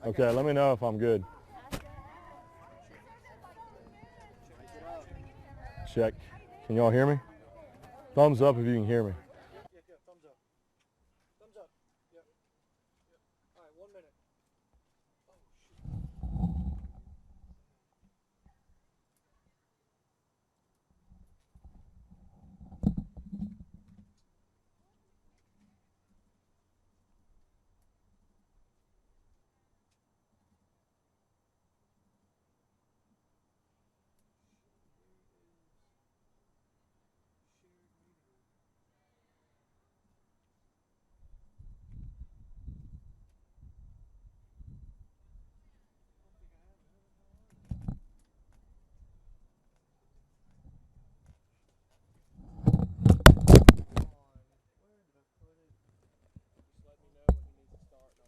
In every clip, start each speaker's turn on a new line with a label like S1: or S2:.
S1: Okay, let me know if I'm good. Check. Can y'all hear me? Thumbs up if you can hear me.
S2: Yeah, thumbs up. Thumbs up. Yep. All right, 1 minute. Oh, shoot.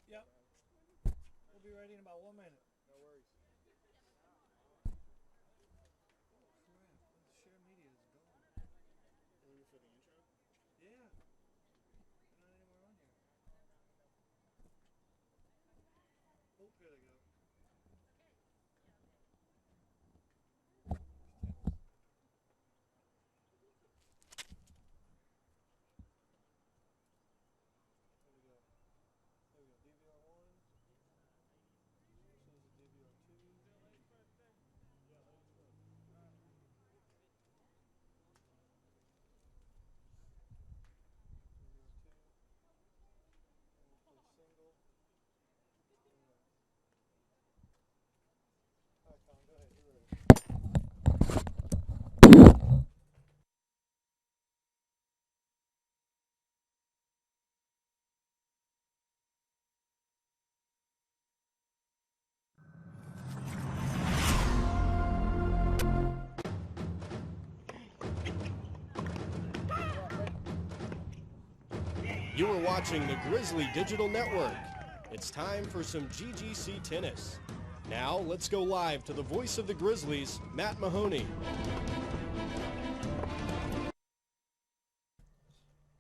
S2: Yep. We'll be ready in about 1 minute. No worries. Share media is gone. Only for the intro? Yeah. Not anywhere on here. Oh, here they go.
S3: You are watching the Grizzly Digital Network. It's time for some GGC tennis. Now, let's go live to the voice of the Grizzlies, Matt Mahoney.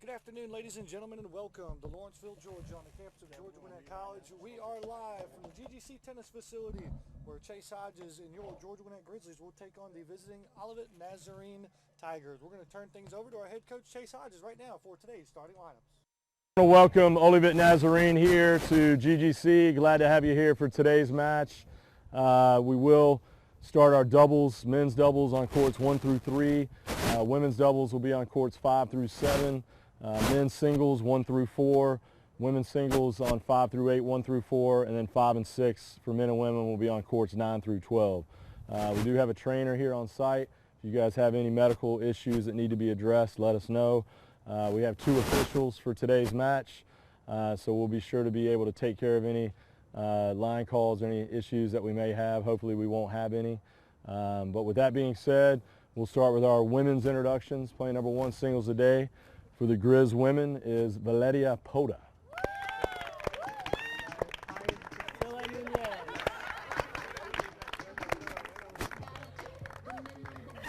S2: Good afternoon, ladies and gentlemen, and welcome to Lawrenceville, Georgia, on the campus of Georgia Gwinnett College. We are live from the GGC tennis facility, where Chase Hodges and your Georgia Gwinnett Grizzlies will take on the visiting Olivet Nazarene Tigers. We're going to turn things over to our head coach, Chase Hodges, right now for today's starting lineups.
S1: I want to welcome Olivet Nazarene here to GGC. Glad to have you here for today's match. We will start our doubles, men's doubles on courts 1 through 3. Women's doubles will be on courts 5 through 7. Men's singles 1 through 4. Women's singles on 5 through 8, 1 through 4, and then 5 and 6 for men and women will be on courts 9 through 12. We do have a trainer here on site. If you guys have any medical issues that need to be addressed, let us know. We have 2 officials for today's match, so we'll be sure to be able to take care of any line calls, any issues that we may have. Hopefully we won't have any. But with that being said, we'll start with our women's introductions. Playing number 1 singles a day for the Grizz women is Valeria Pota.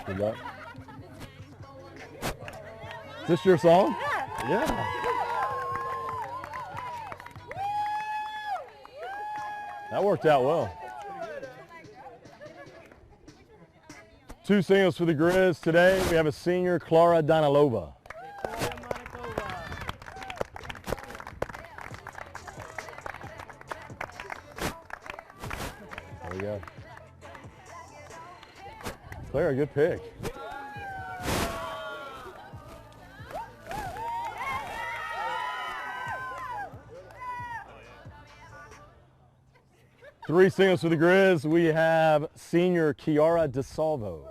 S1: Good luck. Is this your song? Yeah. That worked out well. 2 singles for the Grizz today. We have a senior, Clara Danilova. There we go. Clara, good pick. Three singles for the Grizz. We have senior Kiara DeSalvo.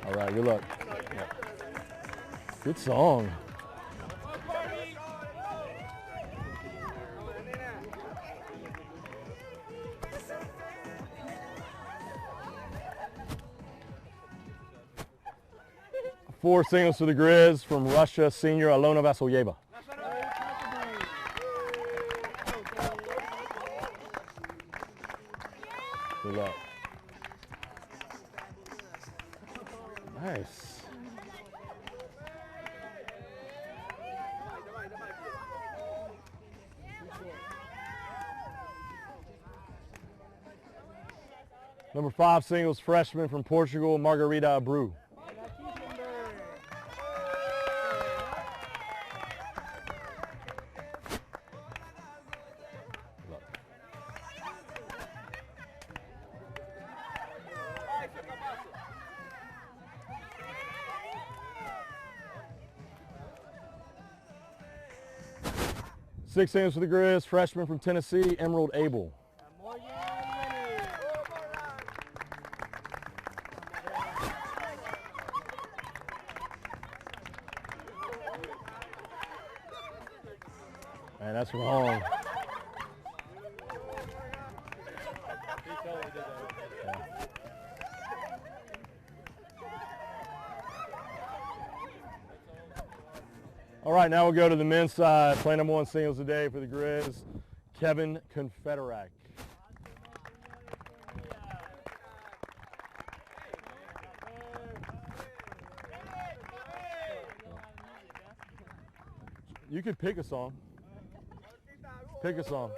S1: All right, good luck. Good song. Four singles for the Grizz from Russia, senior Alona Vasilyeva. Good luck. Nice. Number 5 singles freshman from Portugal, Margarita Abreu. Six singles for the Grizz, freshman from Tennessee, Emerald Abel. Man, that's wrong. All right, now we'll go to the men's side. Play number 1 singles today for the Grizz, Kevin Confederac. You could pick a song. Pick a song.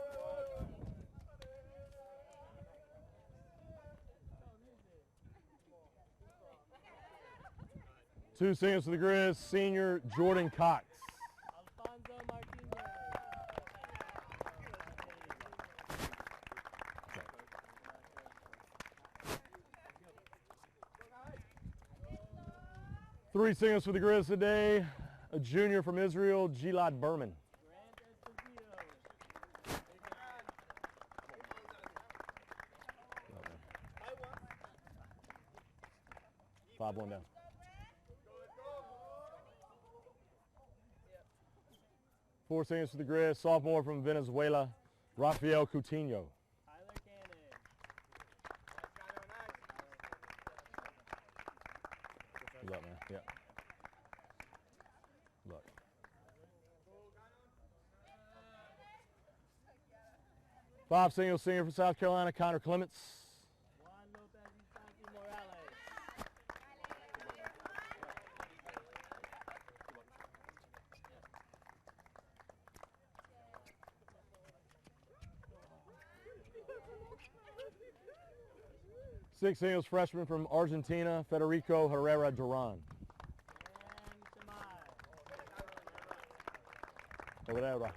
S1: Two singles for the Grizz, senior Jordan Cox. Three singles for the Grizz today, a junior from Israel, Gilad Berman. Five, one down. Four singles for the Grizz, sophomore from Venezuela, Rafael Coutinho. Good luck, man. Yeah. Good luck. Five singles singer from South Carolina, Connor Clements. Six singles freshman from Argentina, Federico Herrera Duran. Over there, bro.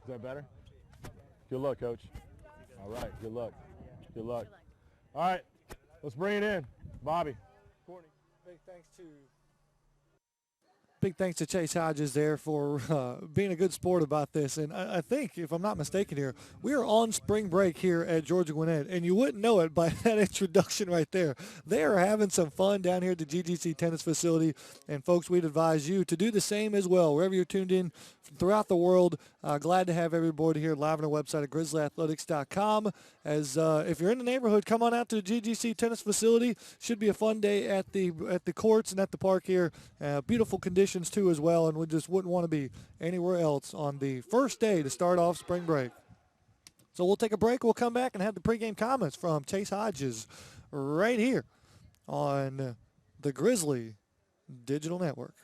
S1: Is that better? Good luck, Coach. All right, good luck. Good luck. All right, let's bring it in. Bobby. Courtney.
S2: Big thanks to Chase Hodges there for being a good sport about this. And I think, if I'm not mistaken here, we are on spring break here at Georgia Gwinnett, and you wouldn't know it by that introduction right there. They are having some fun down here at the GGC tennis facility, and folks, we'd advise you to do the same as well. Wherever you're tuned in throughout the world, glad to have everybody here live on our website at grizzlyathletics.com. As if you're in the neighborhood, come on out to the GGC tennis facility. Should be a fun day at the courts and at the park here. Beautiful conditions too as well, and we just wouldn't want to be anywhere else on the first day to start off spring break. So we'll take a break. We'll come back and have the pregame comments from Chase Hodges right here on the Grizzly Digital Network.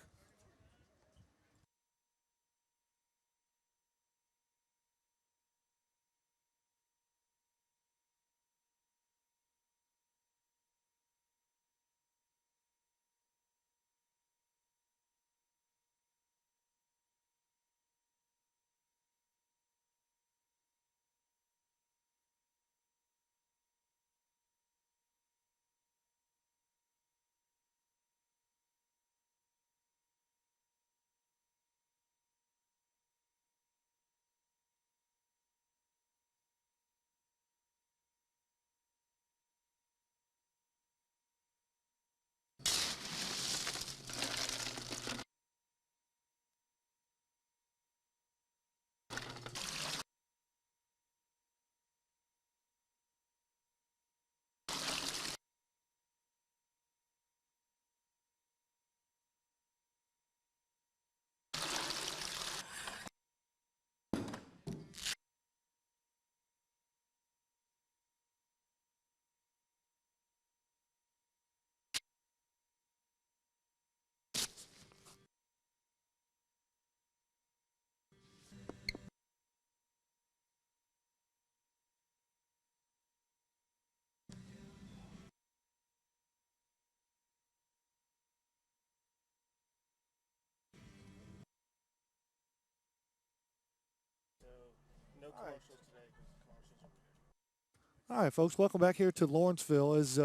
S2: All right, folks, welcome back here to Lawrenceville. As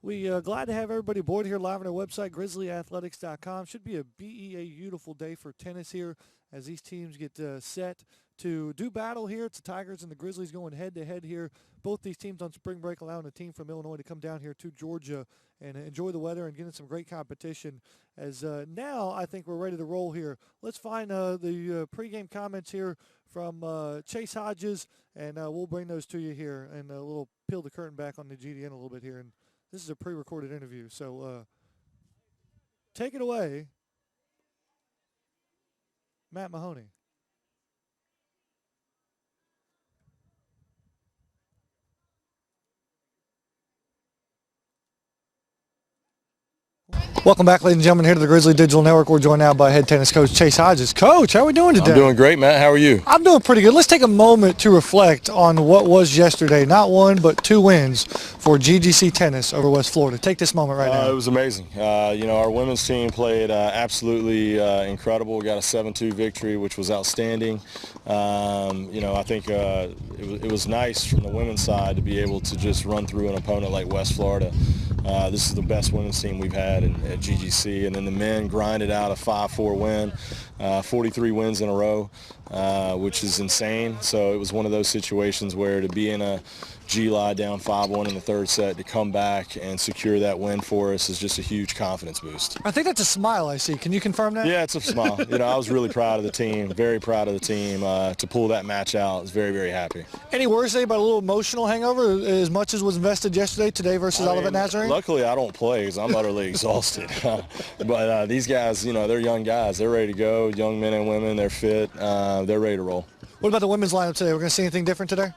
S2: we glad to have everybody aboard here live on our website, grizzlyathletics.com. Should be a beautiful day for tennis here as these teams get set to do battle here. It's the Tigers and the Grizzlies going head-to-head here. Both these teams on spring break, allowing a team from Illinois to come down here to Georgia and enjoy the weather and getting some great competition. As now I think we're ready to roll here. Let's find the pregame comments here from Chase Hodges, and we'll bring those to you here, and we'll peel the curtain back on the GDN a little bit here. And this is a pre-recorded interview, so take it away, Matt Mahoney. Welcome back, ladies and gentlemen, here to the Grizzly Digital Network. We're joined now by head tennis coach Chase Hodges. Coach, how are we doing today?
S1: I'm doing great, Matt. How are you?
S2: I'm doing pretty good. Let's take a moment to reflect on what was yesterday. Not one, but two wins for GGC Tennis over West Florida. Take this moment right now.
S1: It was amazing. Our women's team played absolutely incredible. We got a 7-2 victory, which was outstanding. I think it was nice from the women's side to be able to just run through an opponent like West Florida. This is the best women's team we've had at GGC, and then the men grinded out a 5-4 win, 43 wins in a row, which is insane. So it was one of those situations where to be in a G-Lie down 5-1 in the third set, to come back and secure that win for us is just a huge confidence boost.
S2: I think that's a smile I see. Can you confirm that?
S1: Yeah, it's a smile. I was really proud of the team, very proud of the team. To pull that match out, I was very, very happy.
S2: Any worries today about a little emotional hangover as much as was invested yesterday, today versus Olivet Nazarene?
S1: Luckily, I don't play because I'm utterly exhausted. But these guys, they're young guys. They're ready to go, young men and women. They're fit. They're ready to roll.
S2: What about the women's lineup today? We're going to see anything different today?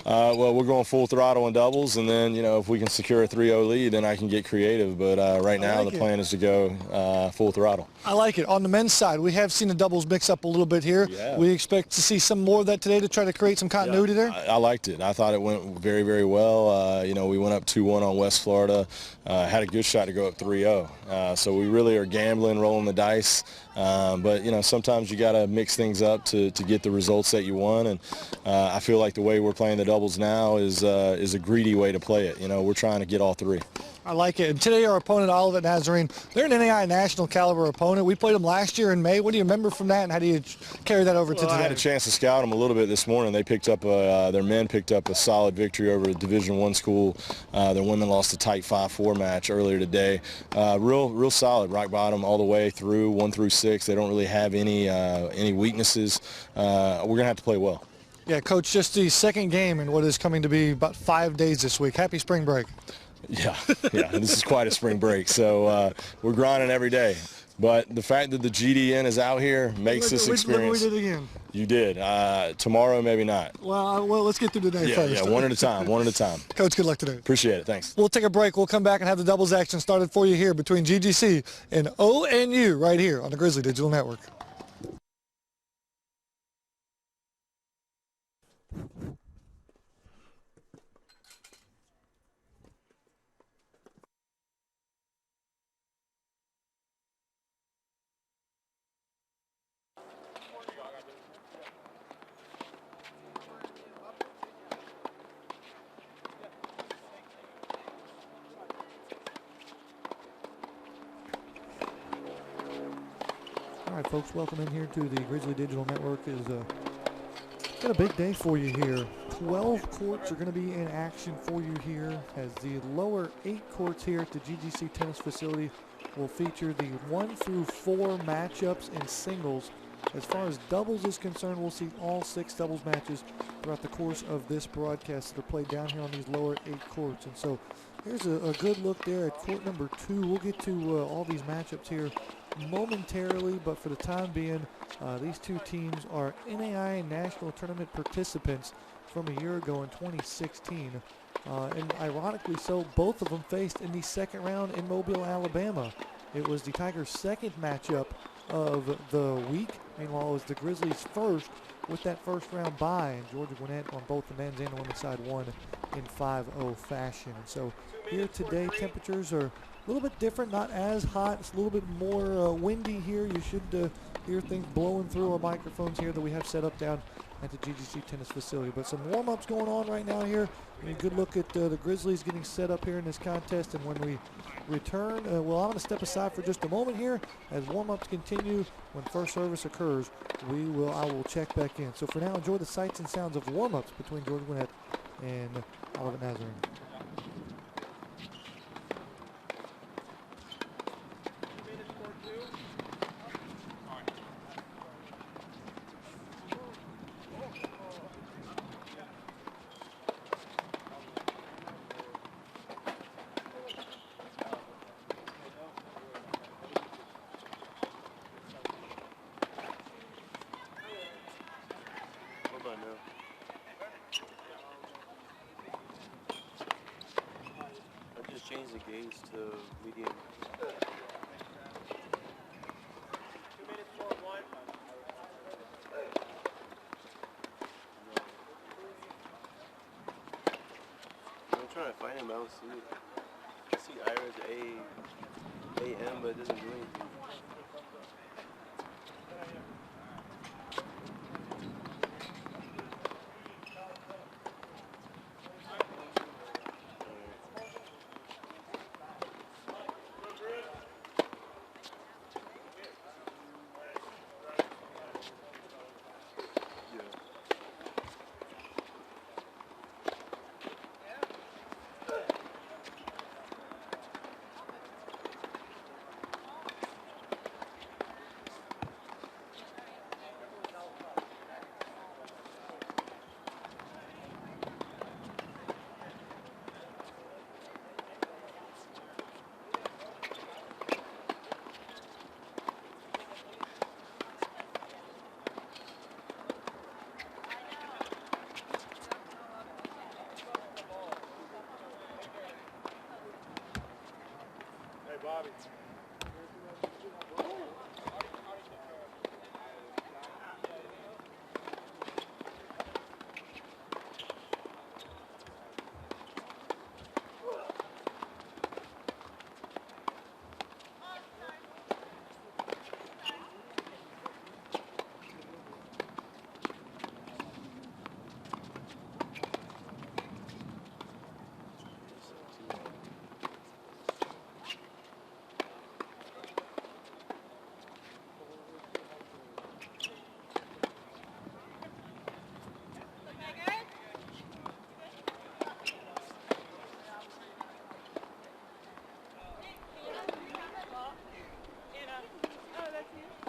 S1: Well, we're going full throttle in doubles, and then, if we can secure a 3-0 lead, then I can get creative. But right now, the plan is to go full throttle.
S2: I like it. On the men's side, we have seen the doubles mix up a little bit here.
S1: Yeah.
S2: We expect to see some more of that today to try to create some continuity there?
S1: I liked it. I thought it went very, very well. We went up 2-1 on West Florida, had a good shot to go up 3-0. So we really are gambling, rolling the dice. But, sometimes you got to mix things up to get the results that you want. And I feel like the way we're playing the doubles now is a greedy way to play it. We're trying to get all three.
S2: I like it. And today our opponent, Olivet Nazarene, they're an NAIA national caliber opponent. We played them last year in May. What do you remember from that, and how do you carry that over to today?
S1: I had a chance to scout them a little bit this morning. They picked up their men picked up a solid victory over a Division I school. Their women lost a tight 5-4 match earlier today. Real solid, rock bottom all the way through 1 through 6. They don't really have any weaknesses. We're gonna have to play well.
S2: Yeah, Coach, just the second game in what is coming to be about 5 days this week. Happy spring break.
S1: Yeah, this is quite a spring break. So we're grinding every day. But the fact that the GDN is out here makes this experience.
S2: Look what we did again.
S1: You did. Tomorrow, maybe not.
S2: Well, let's get through the day first.
S1: Yeah, one at a time, one at a time.
S2: Coach, good luck today.
S1: Appreciate it. Thanks.
S2: We'll take a break. We'll come back and have the doubles action started for you here between GGC and ONU right here on the Grizzly Digital Network. All right, folks, welcome in here to the Grizzly Digital Network. Is got a big day for you here. 12 courts are going to be in action for you here, as the lower 8 courts here at the GGC tennis facility will feature the 1 through 4 matchups in singles. As far as doubles is concerned, we'll see all 6 doubles matches throughout the course of this broadcast that are played down here on these lower 8 courts. And so here's a good look there at court number 2. We'll get to all these matchups here momentarily, but for the time being, these two teams are NAIA National Tournament participants from a year ago in 2016. And ironically so, both of them faced in the second round in Mobile, Alabama. It was the Tigers' second matchup of the week. Meanwhile, it was the Grizzlies' first with that first round bye. And Georgia Gwinnett on both the men's and the women's side won in 5-0 fashion. And so here today, temperatures are a little bit different, not as hot. It's a little bit more windy here. You should hear things blowing through our microphones here that we have set up down at the GGC tennis facility. But some warm-ups going on right now here. A good look at the Grizzlies getting set up here in this contest. And when we return, well, I'm going to step aside for just a moment here as warm-ups continue. When first service occurs, I will check back in. So for now, enjoy the sights and sounds of warm-ups between Georgia Gwinnett and Olivet Nazarene.
S4: Change the gaze to medium.
S5: 2 minutes for one.
S4: I'm trying to find him. I don't see it. I see Ira's AM, but it doesn't do anything.
S5: Bobby.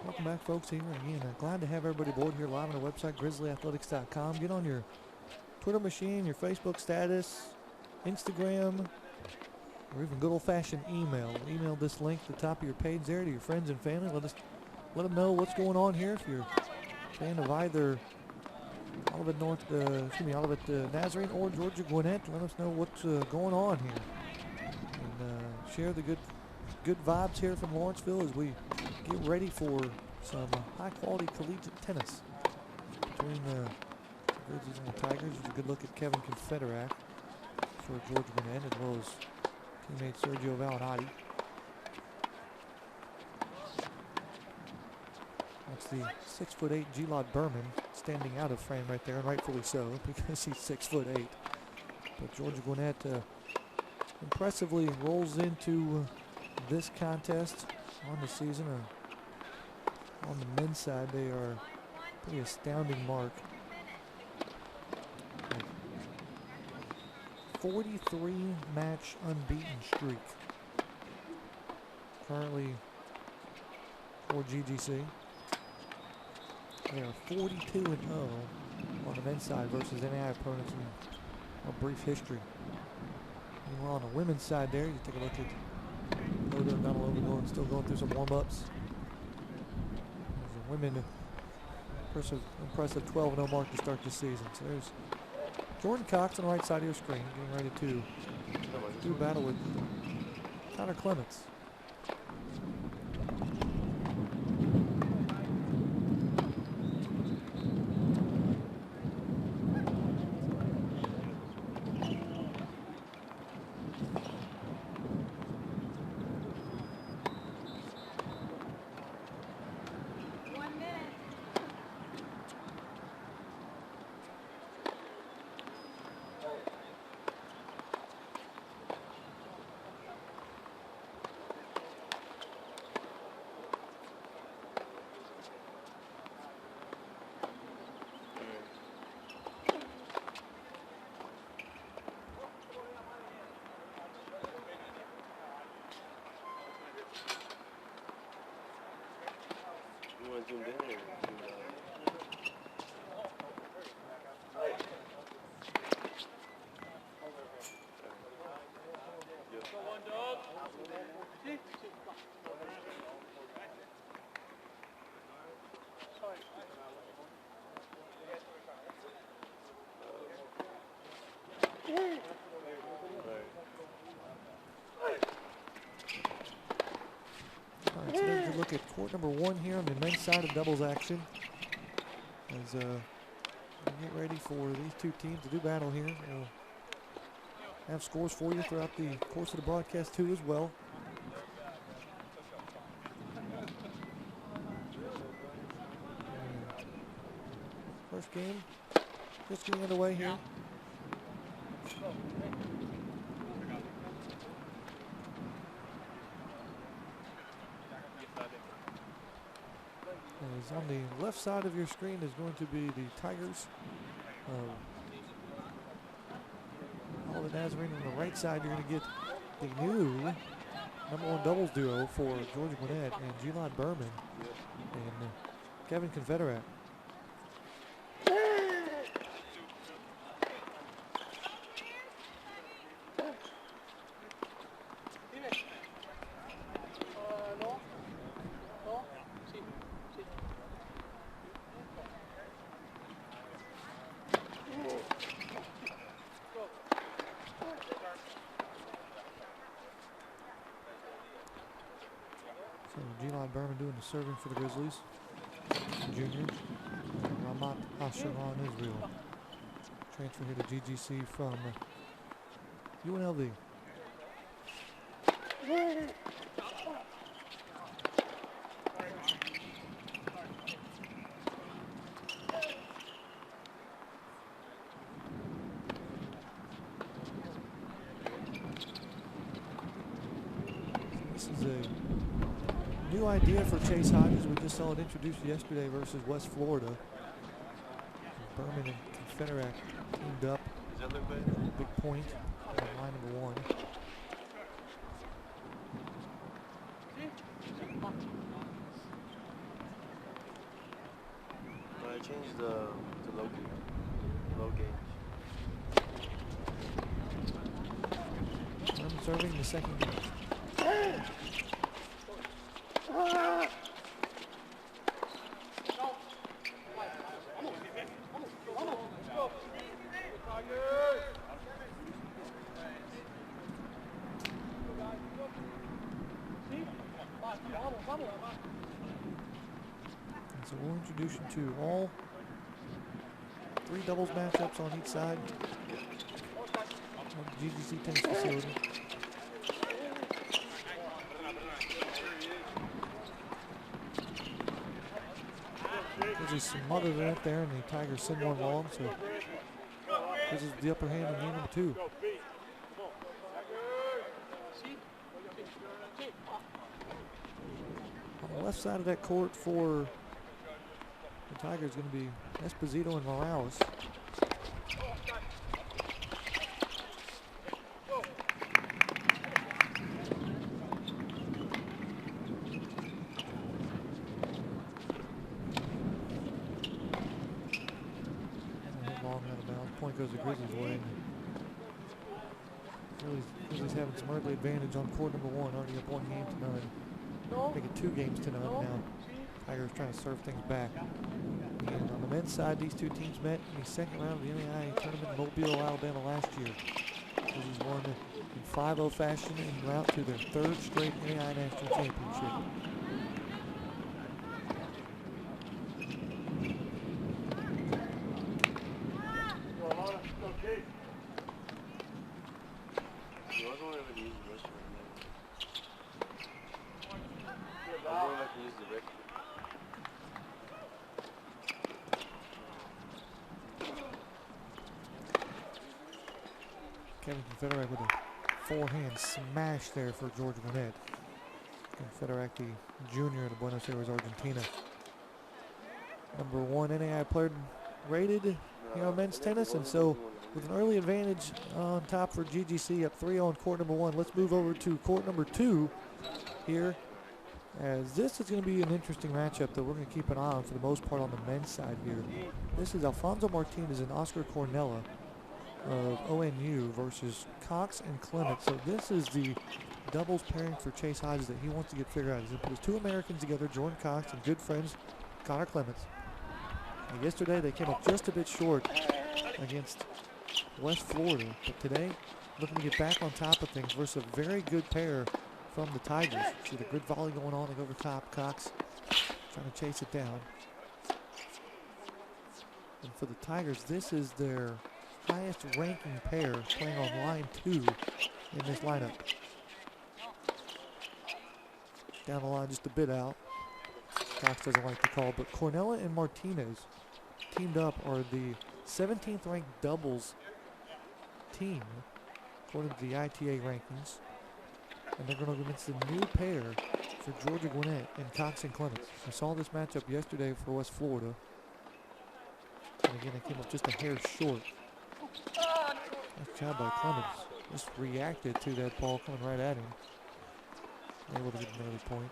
S2: Welcome back, folks, here again. Glad to have everybody aboard here live on the website, grizzlyathletics.com. Get on your Twitter machine, your Facebook status, Instagram, or even good old-fashioned email. Email this link to the top of your page there to your friends and family. Let them know what's going on here. If you're a fan of either Olivet Nazarene or Georgia Gwinnett, let us know what's going on here, and share the good vibes here from Lawrenceville as we get ready for some high-quality collegiate tennis between the Grizzlies and the Tigers. There's a good look at Kevin Confederac for Georgia Gwinnett, as well as teammate Sergio Valinati. That's the 6'8" G-Lod Berman standing out of frame right there, and rightfully so, because he's 6'8". But Georgia Gwinnett impressively rolls into this contest on the season. On the men's side, they are pretty astounding mark. 43-match unbeaten streak currently for GGC. They are 42-0 on the men's side versus NAIA opponents in a brief history. Meanwhile, on the women's side there, you take a look at Odo and Donalova still going through some warm-ups. The women, impressive 12-0 mark to start the season. So there's Jordan Cox on the right side of your screen, getting ready to do battle with Tyler Clements.
S4: zoomed in or zoomed out?
S2: All right, so there's a look at court number 1 here on the men's side of doubles action. As we get ready for these two teams to do battle here. We'll have scores for you throughout the course of the broadcast too as well. First game just getting underway here. As on the left side of your screen is going to be the Tigers. Olivet Nazarene. On the right side, you're going to get the new #1 doubles duo for George Gwinnett and G-Line Berman and Kevin Confederate. G-Line Berman doing the serving for the Grizzlies. Junior. Ramat Hasharon Israel. Transfer here to GGC from UNLV. This is a new idea for Chase Hodges. We just saw it introduced yesterday versus West Florida. Berman and Confederate teamed up. Big point on line number 1.
S4: I changed the low gauge.
S2: I'm serving the second game. And so we'll introduce you to all 3 doubles matchups on each side of the GGC tennis facility. There's some mother right there, and the Tigers send one long, so this is the upper hand in game number 2. On the left side of that court for the Tigers is going to be Esposito and Morales. Point goes the Grizzlies' way. Grizzlies having some early advantage on court number 1, already up 1 game tonight. Make it 2 games tonight now. Tigers trying to serve things back. And on the men's side, these two teams met in the second round of the NAIA tournament in Mobile, Alabama last year. Grizzlies won in 5-0 fashion en route to their 3rd straight NAIA National Championship. Kevin Confederate with a forehand smash there for George Gwinnett. Confederate, the junior out of Buenos Aires, Argentina. #1 NAIA player rated here on men's tennis, and so with an early advantage on top for GGC, up 3-0 on court number 1. Let's move over to court number 2 here as this is going to be an interesting matchup that we're going to keep an eye on for the most part on the men's side here. This is Alfonso Martinez and Oscar Cornella of ONU versus Cox and Clements. So this is the doubles pairing for Chase Hodges that he wants to get figured out. He's going to put his two Americans together, Jordan Cox and good friends Connor Clements. And yesterday they came up just a bit short against West Florida, but today looking to get back on top of things versus a very good pair from the Tigers. See the good volley going on, they go over top. Cox trying to chase it down. And for the Tigers, this is their highest ranking pair playing on line 2 in this lineup. Down the line just a bit out. Cox doesn't like the call, but Cornella and Martinez teamed up are the 17th ranked doubles team according to the ITA rankings. And they're going to go against the new pair for Georgia Gwinnett and Cox and Clements. I saw this matchup yesterday for West Florida. And again, they came up just a hair short. Nice job by Clements. Just reacted to that ball coming right at him. Able to get an early point.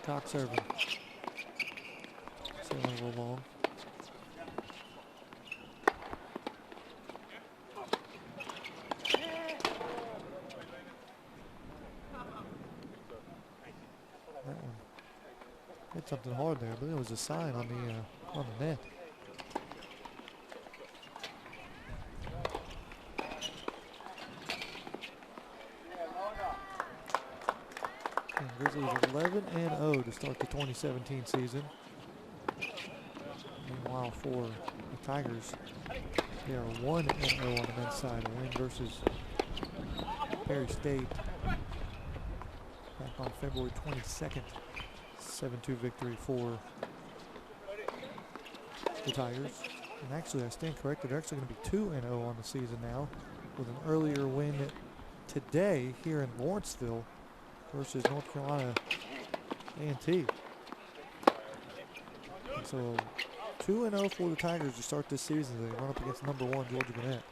S2: Cox serving. Sailing a little long. That one hit something hard there, but it was a sign on the net. Grizzlies 11-0 to start the 2017 season. Meanwhile, for the Tigers, they are 1-0 on the men's side. A win versus Perry State back on February 22nd. 7-2 victory for the Tigers. And actually, I stand corrected. They're actually going to be 2-0 on the season now, with an earlier win today here in Lawrenceville versus North Carolina A&T. So 2-0 for the Tigers to start this season. They run up against number 1 Georgia Gwinnett.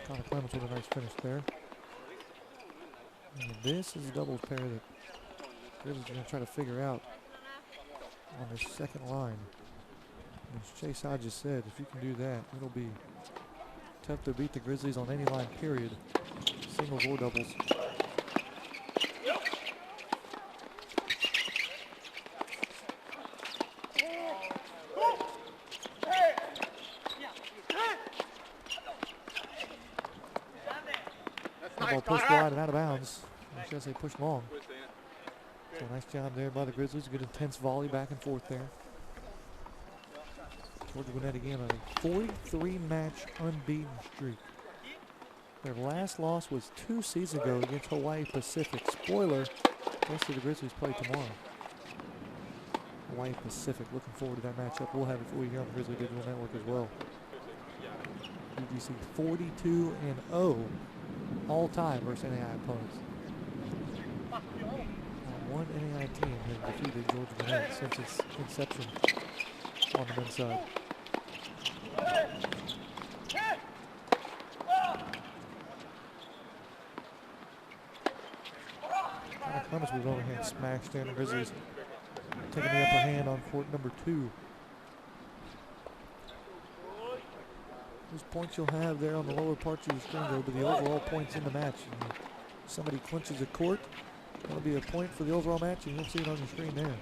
S2: Connor Clements with a nice finish there. And this is a doubles pair that Grizzlies are going to try to figure out on their second line. As Chase Hodges said, if you can do that, it'll be tough to beat the Grizzlies on any line, period. Singles or doubles. Ball pushed wide and out of bounds. I should say pushed long. So nice job there by the Grizzlies. Good intense volley back and forth there. Georgia Gwinnett again on a 43-match unbeaten streak. Their last loss was 2 seasons ago against Hawaii Pacific. Spoiler, rest of the Grizzlies play tomorrow. Hawaii Pacific, looking forward to that matchup. We'll have it for you here on the Grizzly Digital Network as well. GGC 42-0 all time versus NAIA opponents. One NAIA team has defeated Georgia Gwinnett since its inception on the men's side. Clements with overhand smash there, and the Grizzlies taking the upper hand on court number 2. Those points you'll have there on the lower parts of the screen will be the overall points in the match. And if somebody clinches a court, that'll be a point for the overall match, and you'll see it on your screen there.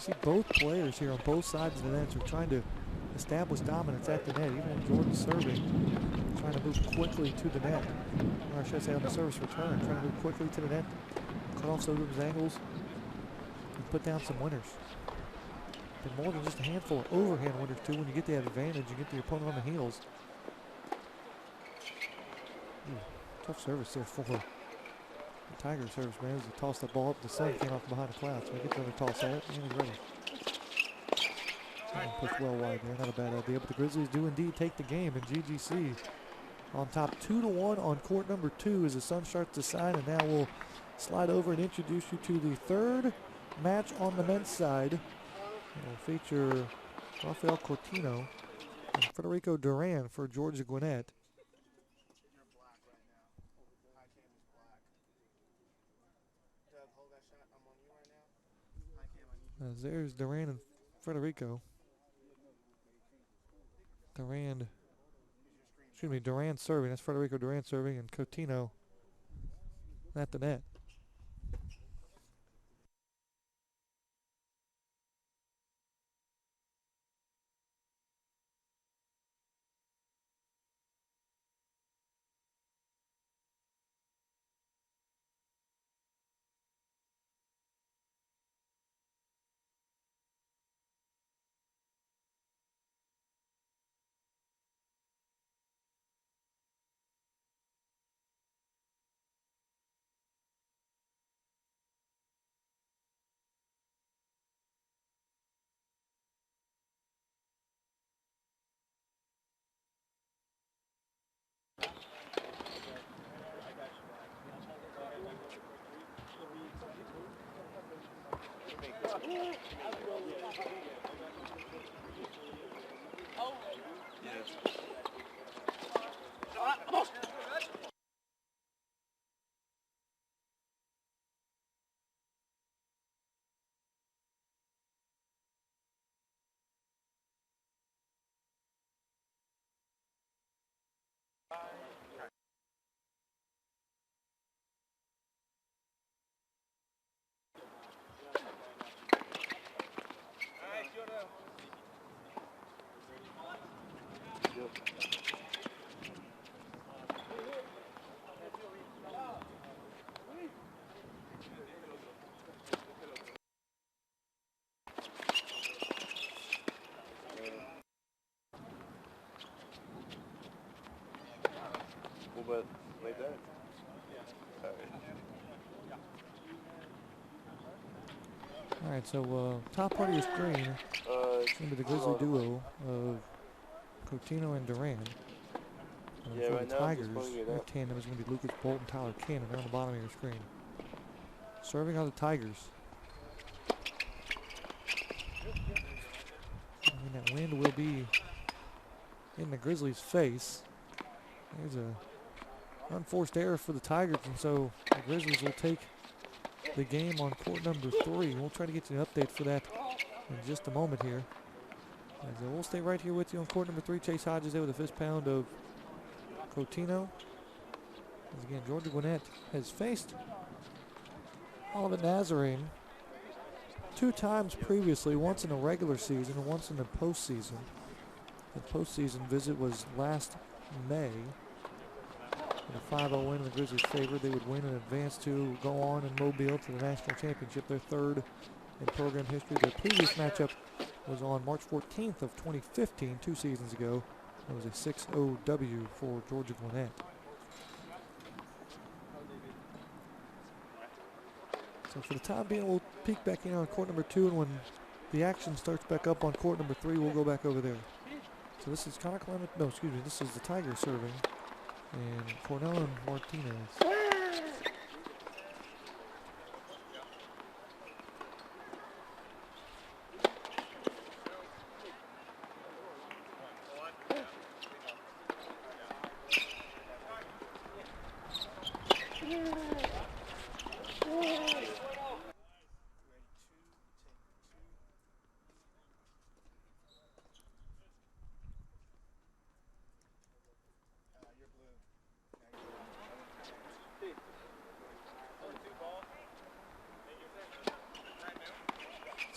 S2: See both players here on both sides of the net are trying to establish dominance at the net, even when Jordan's serving, trying to move quickly to the net. Or I should say on the service return, trying to move quickly to the net, cut off some of those angles, and put down some winners. But more than just a handful of overhand winners too. When you get that advantage, you get the opponent on the heels. Tough service there for the Tiger service, man. As he tossed the ball up, the sun came off behind the clouds. So he gets another toss at it, and he's ready. Pushed well wide there, not a bad idea. But the Grizzlies do indeed take the game, and GGC on top 2-1 on court number 2 as the sun starts to shine. And now we'll slide over and introduce you to the third match on the men's side. It will feature Rafael Cortino and Federico Duran for Georgia Gwinnett. As there's Duran and Federico. Duran serving. That's Federico Duran serving, and Coutinho at the net.
S4: But like that.
S2: All right, so top part of your screen is going to be the Grizzly duo of Coutinho and Duran. And for
S4: right
S2: the
S4: now
S2: Tigers, their tandem is going to be Lucas Bolt and Tyler Cannon. They're on the bottom of your screen. Serving on the Tigers. And that wind will be in the Grizzlies' face. There's a unforced error for the Tigers, and so the Grizzlies will take the game on court number 3. We'll try to get you an update for that in just a moment here. As we'll stay right here with you on court number 3. Chase Hodges there with a fist pound of Coutinho. As again, Georgia Gwinnett has faced Olivet Nazarene 2 times previously, once in the regular season and once in the postseason. The postseason visit was last May. A 5-0 win in the Grizzlies' favor. They would win and advance to go on in Mobile to the national championship, their 3rd in program history. Their previous matchup was on March 14th of 2015, 2 seasons ago. It was a 6-0 W for Georgia Gwinnett. So for the time being, we'll peek back in on court number 2, and when the action starts back up on court number 3, we'll go back over there. So this is Connor Clement. No, excuse me. This is the Tigers serving. And Cornell and Martinez.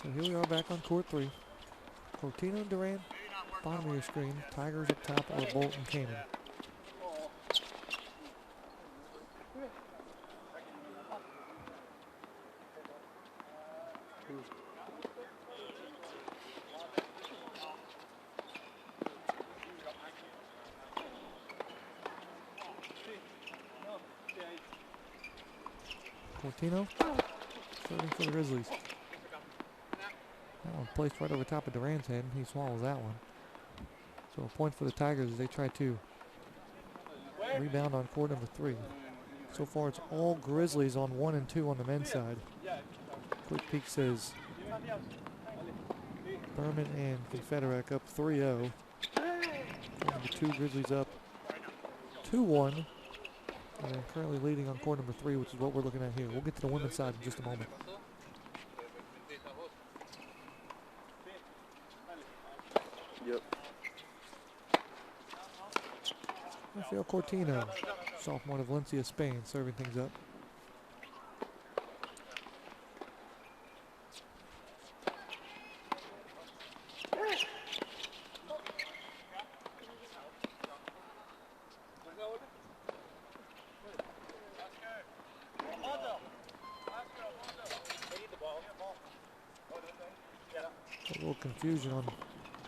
S2: So here we are back on court 3. Coutinho and Duran bottom of your screen. Tigers up top or Bolton Cannon. Cortino serving for the Grizzlies. That one placed right over top of Durant's head, and he swallows that one. So a point for the Tigers as they try to rebound on court number 3. So far it's all Grizzlies on 1 and 2 on the men's side. Quick peek says Berman and Confederate up 3-0. Number 2 Grizzlies up 2-1. And then currently leading on court number 3, which is what we're looking at here. We'll get to the women's side in just a moment.
S4: Yep.
S2: Rafael Cortino, sophomore of Valencia, Spain, serving things up. A little confusion on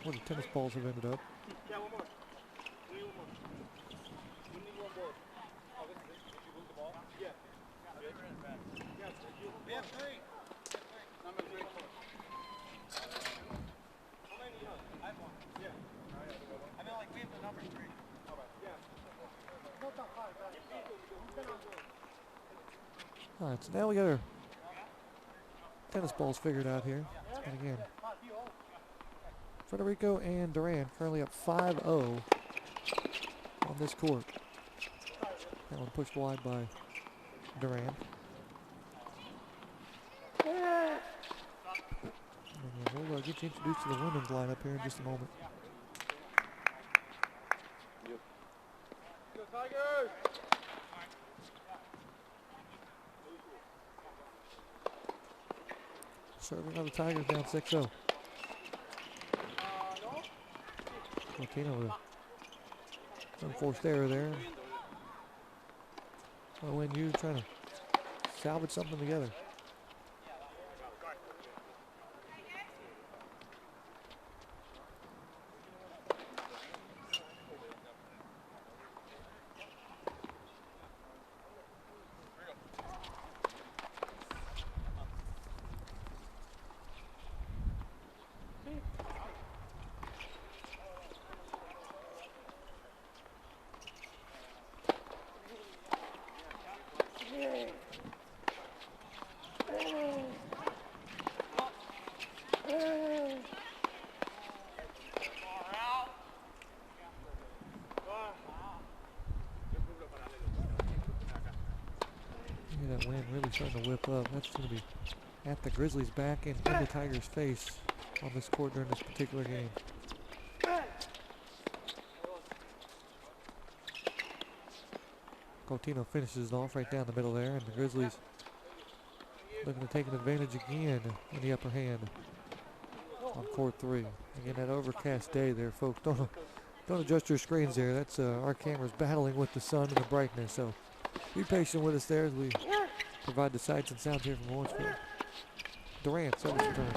S2: where the tennis balls have ended up.
S5: Yeah, one more. We need one more. We need one more. Obviously, if you lose the ball. Yeah. We have 3. Number 3. How many? I have 1. Yeah. I mean, like, we have the number 3. All right. Yeah.
S2: All right, so now we got our tennis balls figured out here. And again, Federico and Duran currently up 5-0 on this court. That one pushed wide by Duran. And we'll get you introduced to the women's lineup here in just a moment.
S4: Yep.
S5: Go Tigers!
S2: Serving on the Tigers down 6-0. Cortino with an unforced error there. When you trying to salvage something together. That wind really starting to whip up. That's going to be at the Grizzlies' back and in the Tigers' face on this court during this particular game. Cortino finishes it off right down the middle there, and the Grizzlies looking to take an advantage again in the upper hand on court 3. Again, that overcast day there, folks. Don't adjust your screens there. That's our cameras battling with the sun and the brightness. So be patient with us there as we provide the sights and sounds here from Lawrenceville. Durant, service return.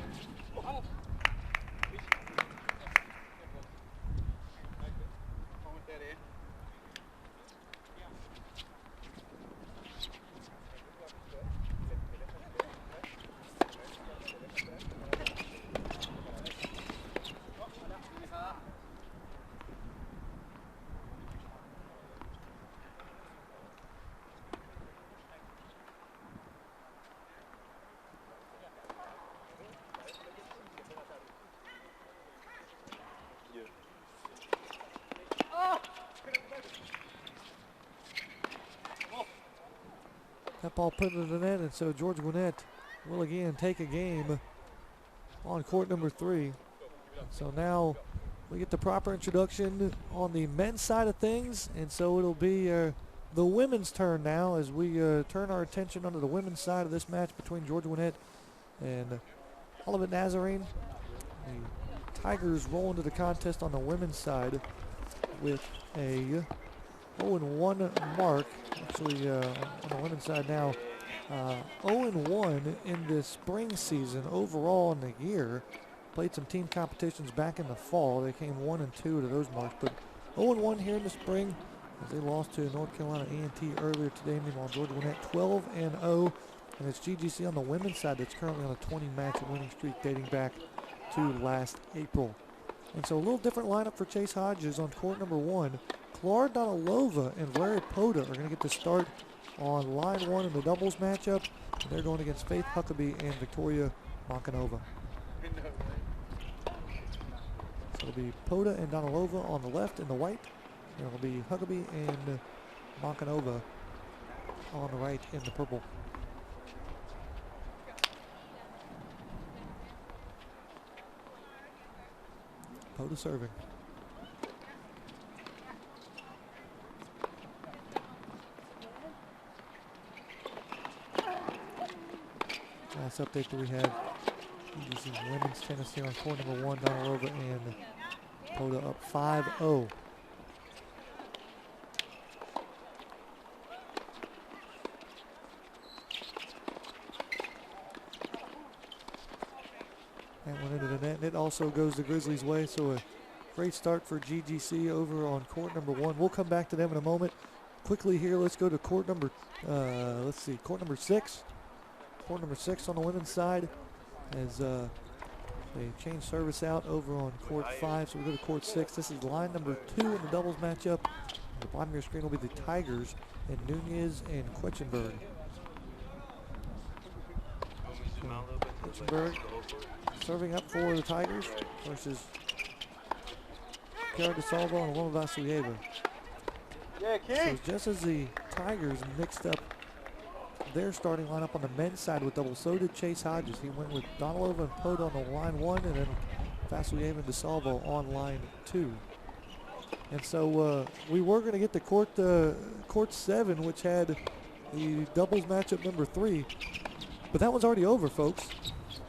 S2: That ball put into the net, and so George Gwinnett will again take a game on court number 3. So now we get the proper introduction on the men's side of things, and so it'll be the women's turn now as we turn our attention onto the women's side of this match between George Gwinnett and Olivet Nazarene. The Tigers roll into the contest on the women's side with a 0-1 mark. Actually, on the women's side now, 0-1 in this spring season overall in the year. Played some team competitions back in the fall. They came 1-2 to those marks, but 0-1 here in the spring as they lost to North Carolina A&T earlier today. Meanwhile, Georgia Gwinnett 12-0, and it's GGC on the women's side that's currently on a 20-match winning streak dating back to last April. And so a little different lineup for Chase Hodges on court number 1. Clara Donalova and Larry Poda are going to get the start on line 1 in the doubles matchup. And they're going against Faith Huckabee and Victoria Moncanova. So it'll be Poda and Donalova on the left in the white. And it'll be Huckabee and Moncanova on the right in the purple. Poda serving. Last update that we have, this is women's tennis here on court number 1, Donalova and Poda up 5-0. That went into the net, and it also goes the Grizzlies' way, so a great start for GGC over on court number 1. We'll come back to them in a moment. Quickly here, let's go to court number, court number 6. Court number 6 on the women's side as they change service out over on court 5. So we go to court 6. This is line number 2 in the doubles matchup. The bottom of your screen will be the Tigers and Nunez and Quetchenberg. Quetchenberg serving up for the Tigers versus Kara DeSalvo and Aloma Vasilyeva.
S4: Yeah,
S2: So just as the Tigers mixed up their starting lineup on the men's side with doubles, so did Chase Hodges. He went with Donalova and Poda on the line 1, and then Vasilyeva and DeSalvo on line 2. And so we were going to get to court 7, which had the doubles matchup number 3, but that one's already over, folks.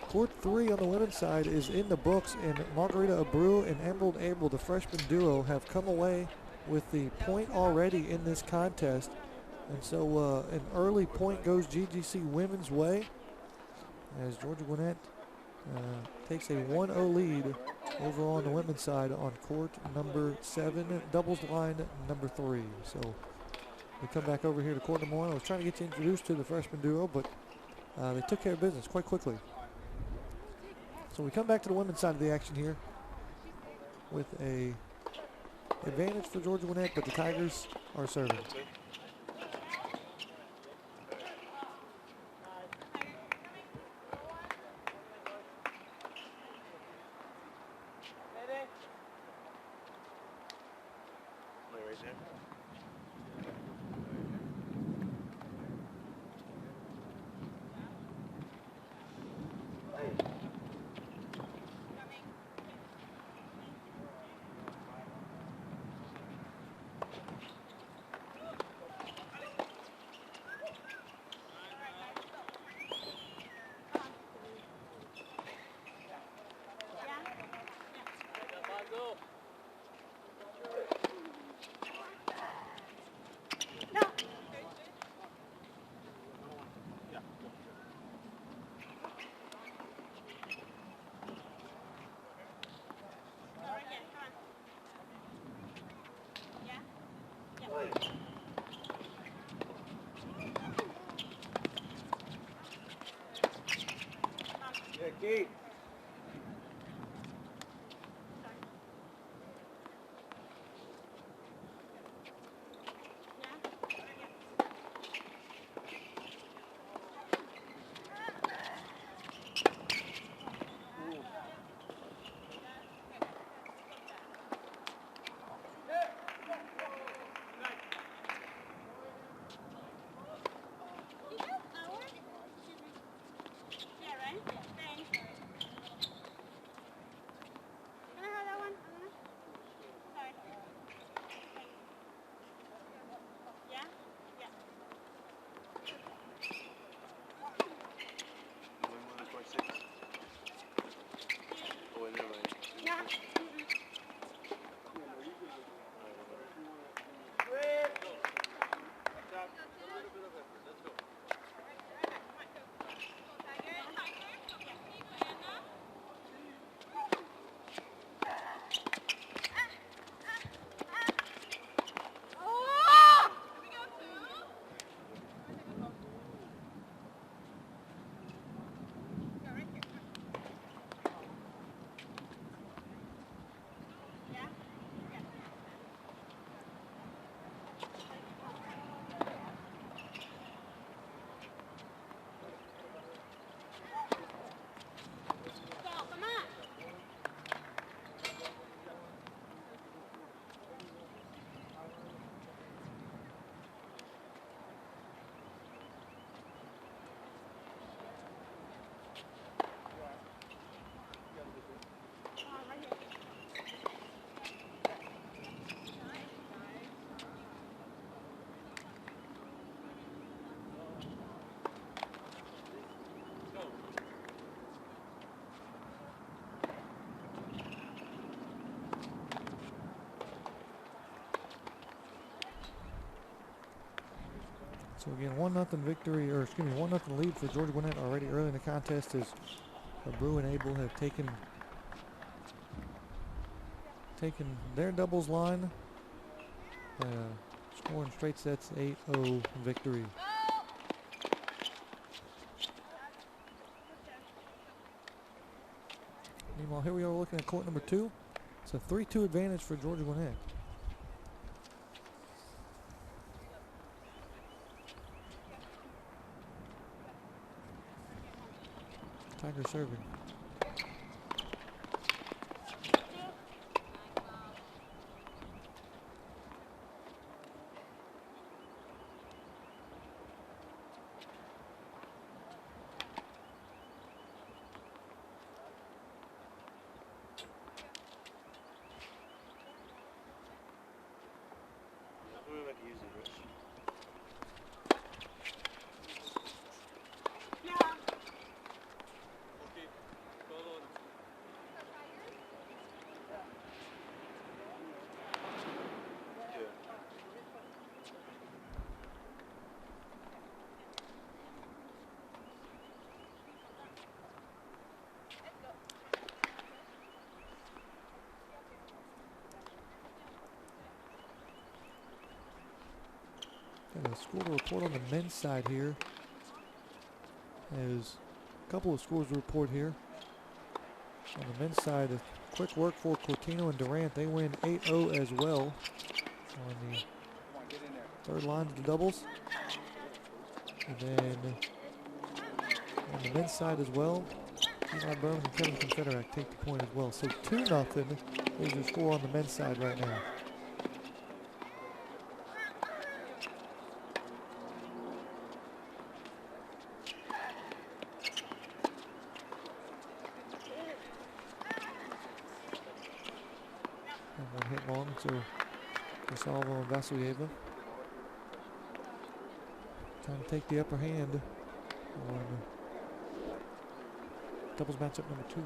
S2: Court 3 on the women's side is in the books, and Margarita Abreu and Emerald Abel, the freshman duo, have come away with the point already in this contest. And so an early point goes GGC women's way as Georgia Gwinnett takes a 1-0 lead over on the women's side on court number 7, doubles line number 3. So we come back over here to court number 1. I was trying to get you introduced to the freshman duo, but they took care of business quite quickly. So we come back to the women's side of the action here with a advantage for Georgia Gwinnett, but the Tigers are serving. So again, 1-0 victory, or excuse me, 1-0 lead for Georgia Gwinnett already early in the contest as Brew and Abel have taken their doubles line, scoring straight sets 8-0 victory. Meanwhile, here we are looking at court number 2. It's a 3-2 advantage for Georgia Gwinnett. Tiger serving. Got a score to report on the men's side here. There's a couple of scores to report here. On the men's side, a quick work for Cortino and Durant. They win 8-0 as well on the third line of the doubles. And then on the men's side as well, Eli Berman and Kevin Confederak take the point as well. So 2-0 is your score on the men's side right now. One hit long to Salvo and Vasilyeva. Trying to take the upper hand on doubles matchup number 2.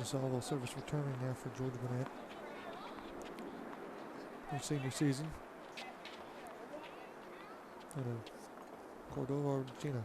S2: Salvo service returning there for Georgia Gwinnett. Their senior season. Out of Cordova, Argentina.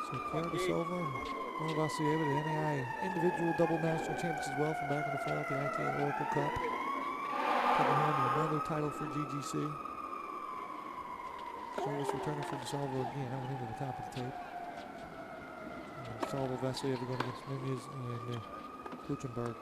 S2: So Kiara DeSilva and Mona Vasilyeva, the NAIA individual double national champions as well from back in the fall at the ITA Oracle Cup. Taking home another title for GGC. Service returning for DeSilva again. That went into the top of the tape. DeSilva, Vasilyeva going against Nunez and Kluchenberg.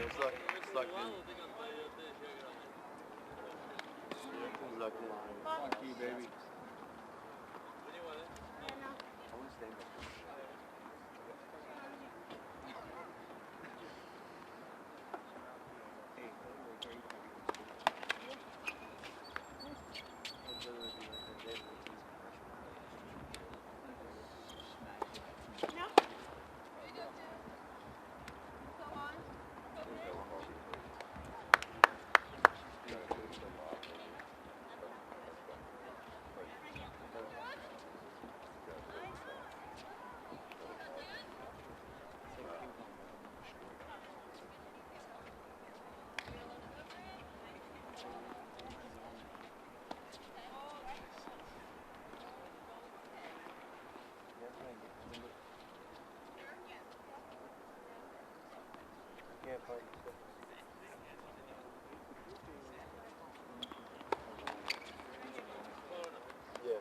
S4: Yeah, it's locked in. Everything's locked in.
S5: Fuck you, baby.
S4: I want to stay back. Can't find it. Yeah.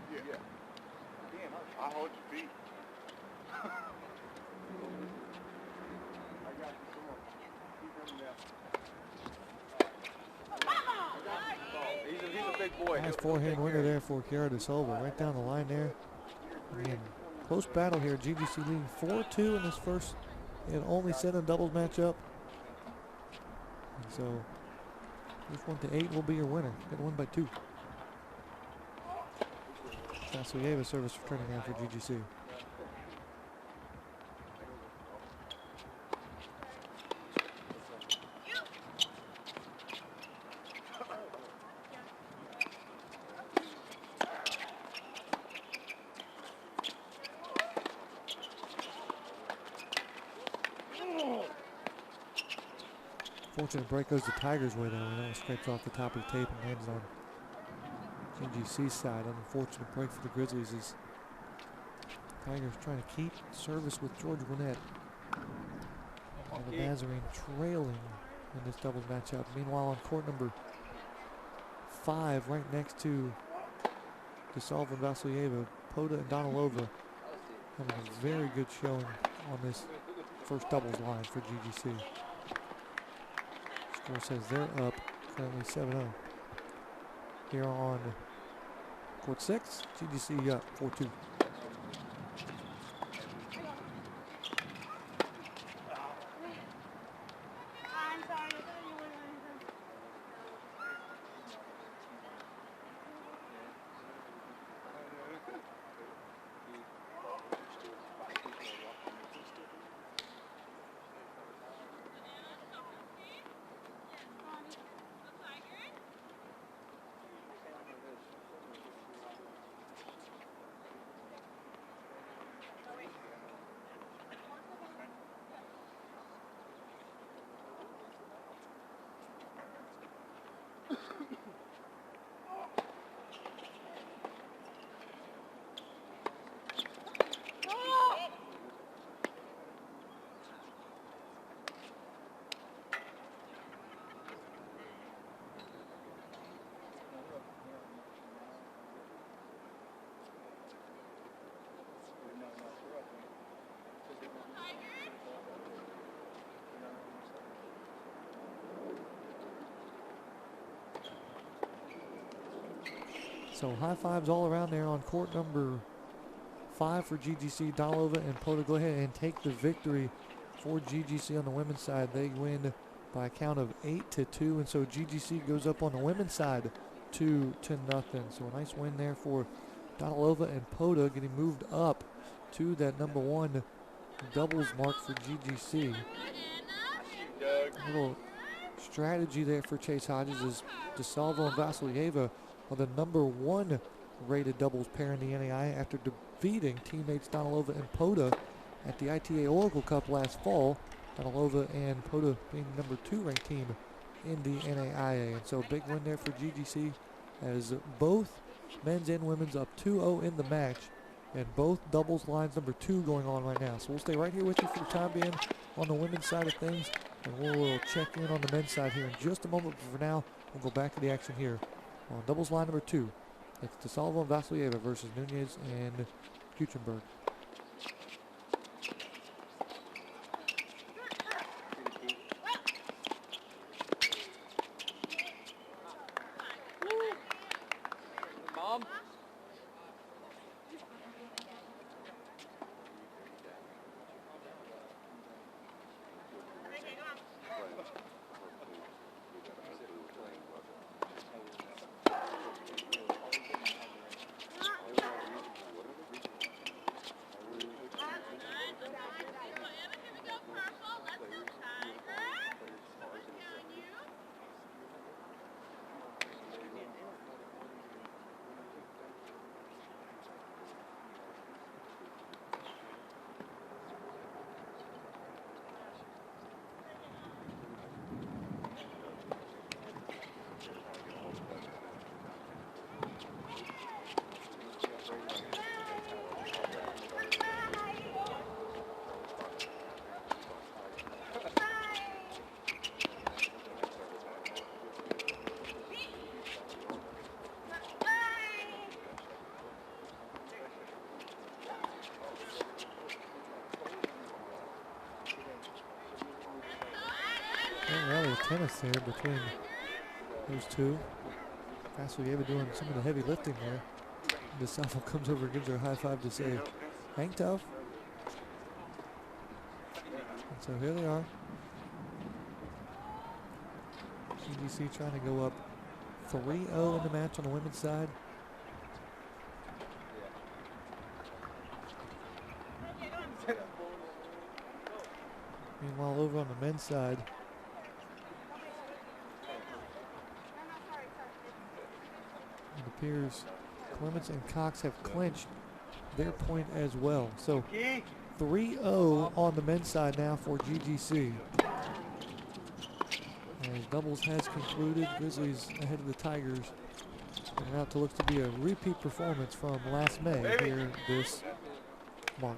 S4: Yeah.
S5: Yeah. I hold your feet. I got you. Come on. Keep running down. He's a big boy.
S2: Nice forehand winner there for Kiara De Silva, right down the line there. Again, close battle here. GGC leading 4-2 in this first and only set in doubles matchup. And so this 1-8 will be your winner. Got won by 2. Vasilieva service returning now for GGC. Fortunate break goes the Tigers' way though, and that one scrapes off the top of the tape and lands on GGC's side. Unfortunate break for the Grizzlies as Tigers trying to keep service with George Gwinnett. And the Nazarene trailing in this doubles matchup. Meanwhile, on court number 5, right next to De Silva and Vasilieva, Poda and Donalova having a very good showing on this first doubles line for GGC. Score says they're up currently 7-0. Here on court 6, GGC up 4-2. So high fives all around there on court number 5 for GGC. Donalova and Poda go ahead and take the victory for GGC on the women's side. They win by a count of 8-2, and so GGC goes up on the women's side 2-0. So a nice win there for Donalova and Poda, getting moved up to that number 1 doubles mark for GGC. A little strategy there for Chase Hodges is De Silva and Vasilieva are the number 1 rated doubles pair in the NAIA after defeating teammates Donalova and Poda at the ITA Oracle Cup last fall. Olivet and Poda being number 2 ranked team in the NAIA. And so big win there for GGC as both men's and women's up 2-0 in the match. And both doubles lines number 2 going on right now. So we'll stay right here with you for the time being on the women's side of things. And we'll check in on the men's side here in just a moment. But for now, we'll go back to the action here on doubles line number 2. It's DeSalvo and Vasilyeva versus Nunez and Kuchenberg. Rally of tennis there between those two. Vasilyeva doing some of the heavy lifting there. DeSalvo comes over and gives her a high five to say, hang tough. And so here they are. GGC trying to go up 3-0 in the match on the women's side. Meanwhile, over on the men's side, it appears Clements and Cox have clinched their point as well. So 3-0 on the men's side now for GGC. As doubles has concluded, Grizzlies ahead of the Tigers. And now to looks to be a repeat performance from last May here this March.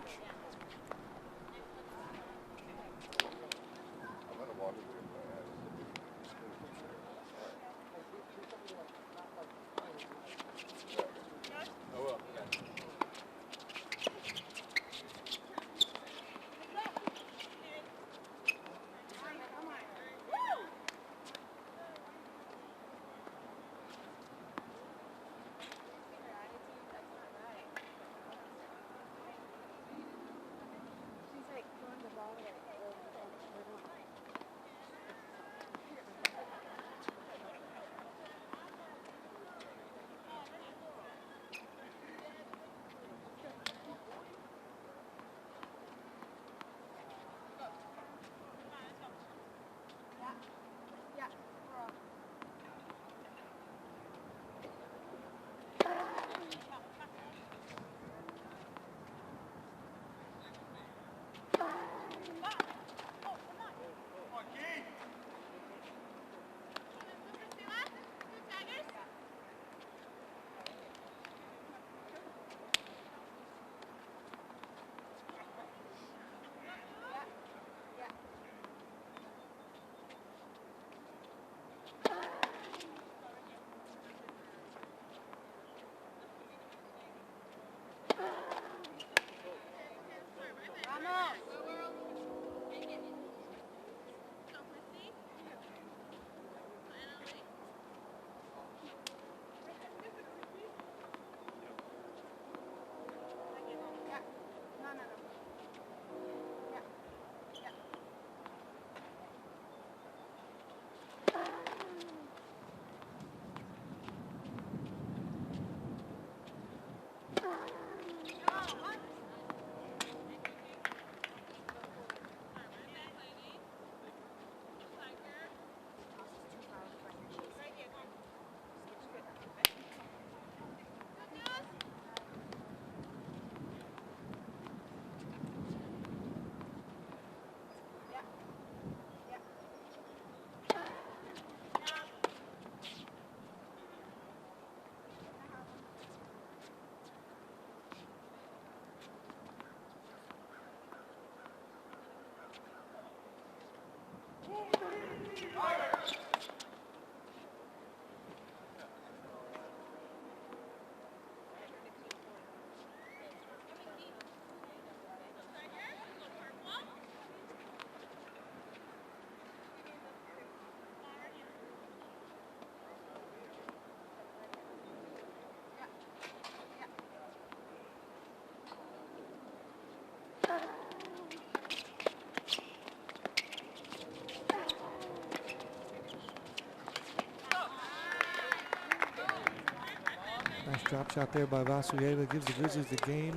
S2: Drop shot there by Vasilyeva gives the Grizzlies the game.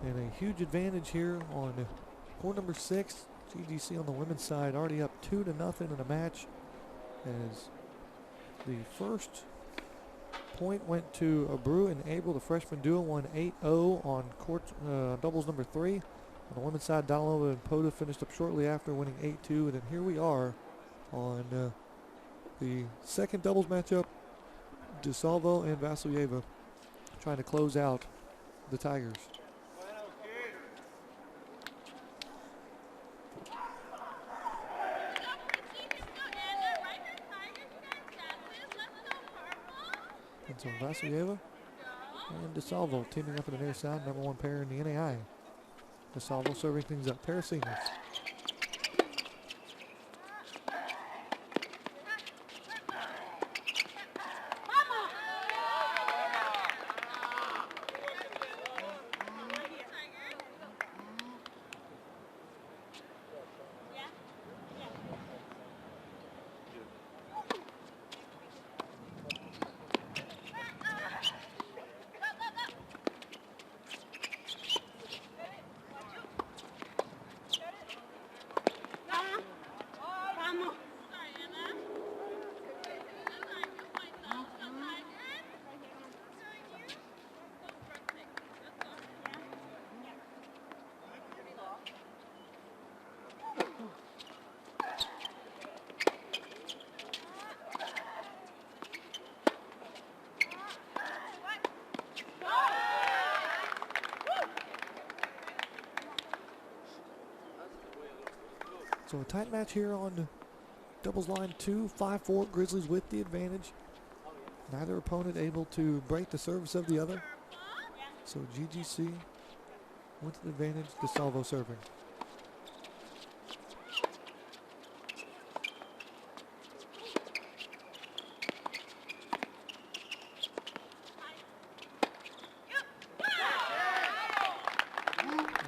S2: And a huge advantage here on court number 6. GGC on the women's side already up 2-0 in a match. As the first point went to Abreu and Abel. The freshman duo won 8-0 on court doubles number 3. On the women's side, Donalova and Pota finished up shortly after, winning 8-2. And then here we are on the second doubles matchup. DeSalvo and Vasilyeva trying to close out the Tigers. And so Vasilyeva and DeSalvo teaming up in the near side, number 1 pair in the NAIA. DeSalvo serving things up, pair of seniors. So a tight match here on doubles line 2, 5-4, Grizzlies with the advantage. Neither opponent able to break the service of the other. So GGC with the advantage, DeSalvo serving.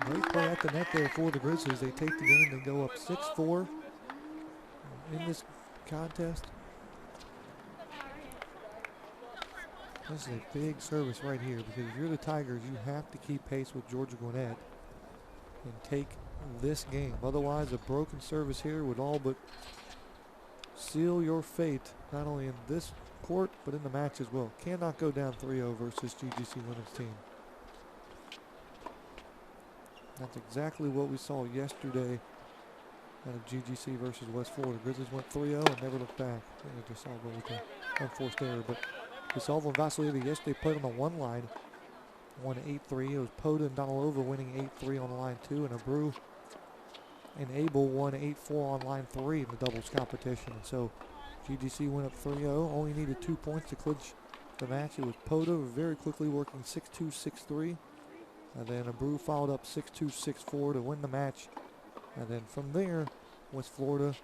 S2: Great play at the net there for the Grizzlies. They take the game, they go up 6-4 in this contest. This is a big service right here, because if you're the Tigers, you have to keep pace with Georgia Gwinnett and take this game. Otherwise, a broken service here would all but seal your fate, not only in this court, but in the match as well. Cannot go down 3-0 versus GGC women's team. That's exactly what we saw yesterday out of GGC versus West Florida. Grizzlies went 3-0 and never looked back. DeSalvo with an unforced error, but DeSalvo and Vasilyeva yesterday played on the 1 line, won 8-3. It was Pota and Donalova winning 8-3 on line 2, and Abreu and Abel won 8-4 on line 3 in the doubles competition. And so GGC went up 3-0, only needed 2 points to clinch the match. It was Pota very quickly working 6-2, 6-3. And then Abreu followed up 6-2, 6-4 to win the match. And then from there, West Florida,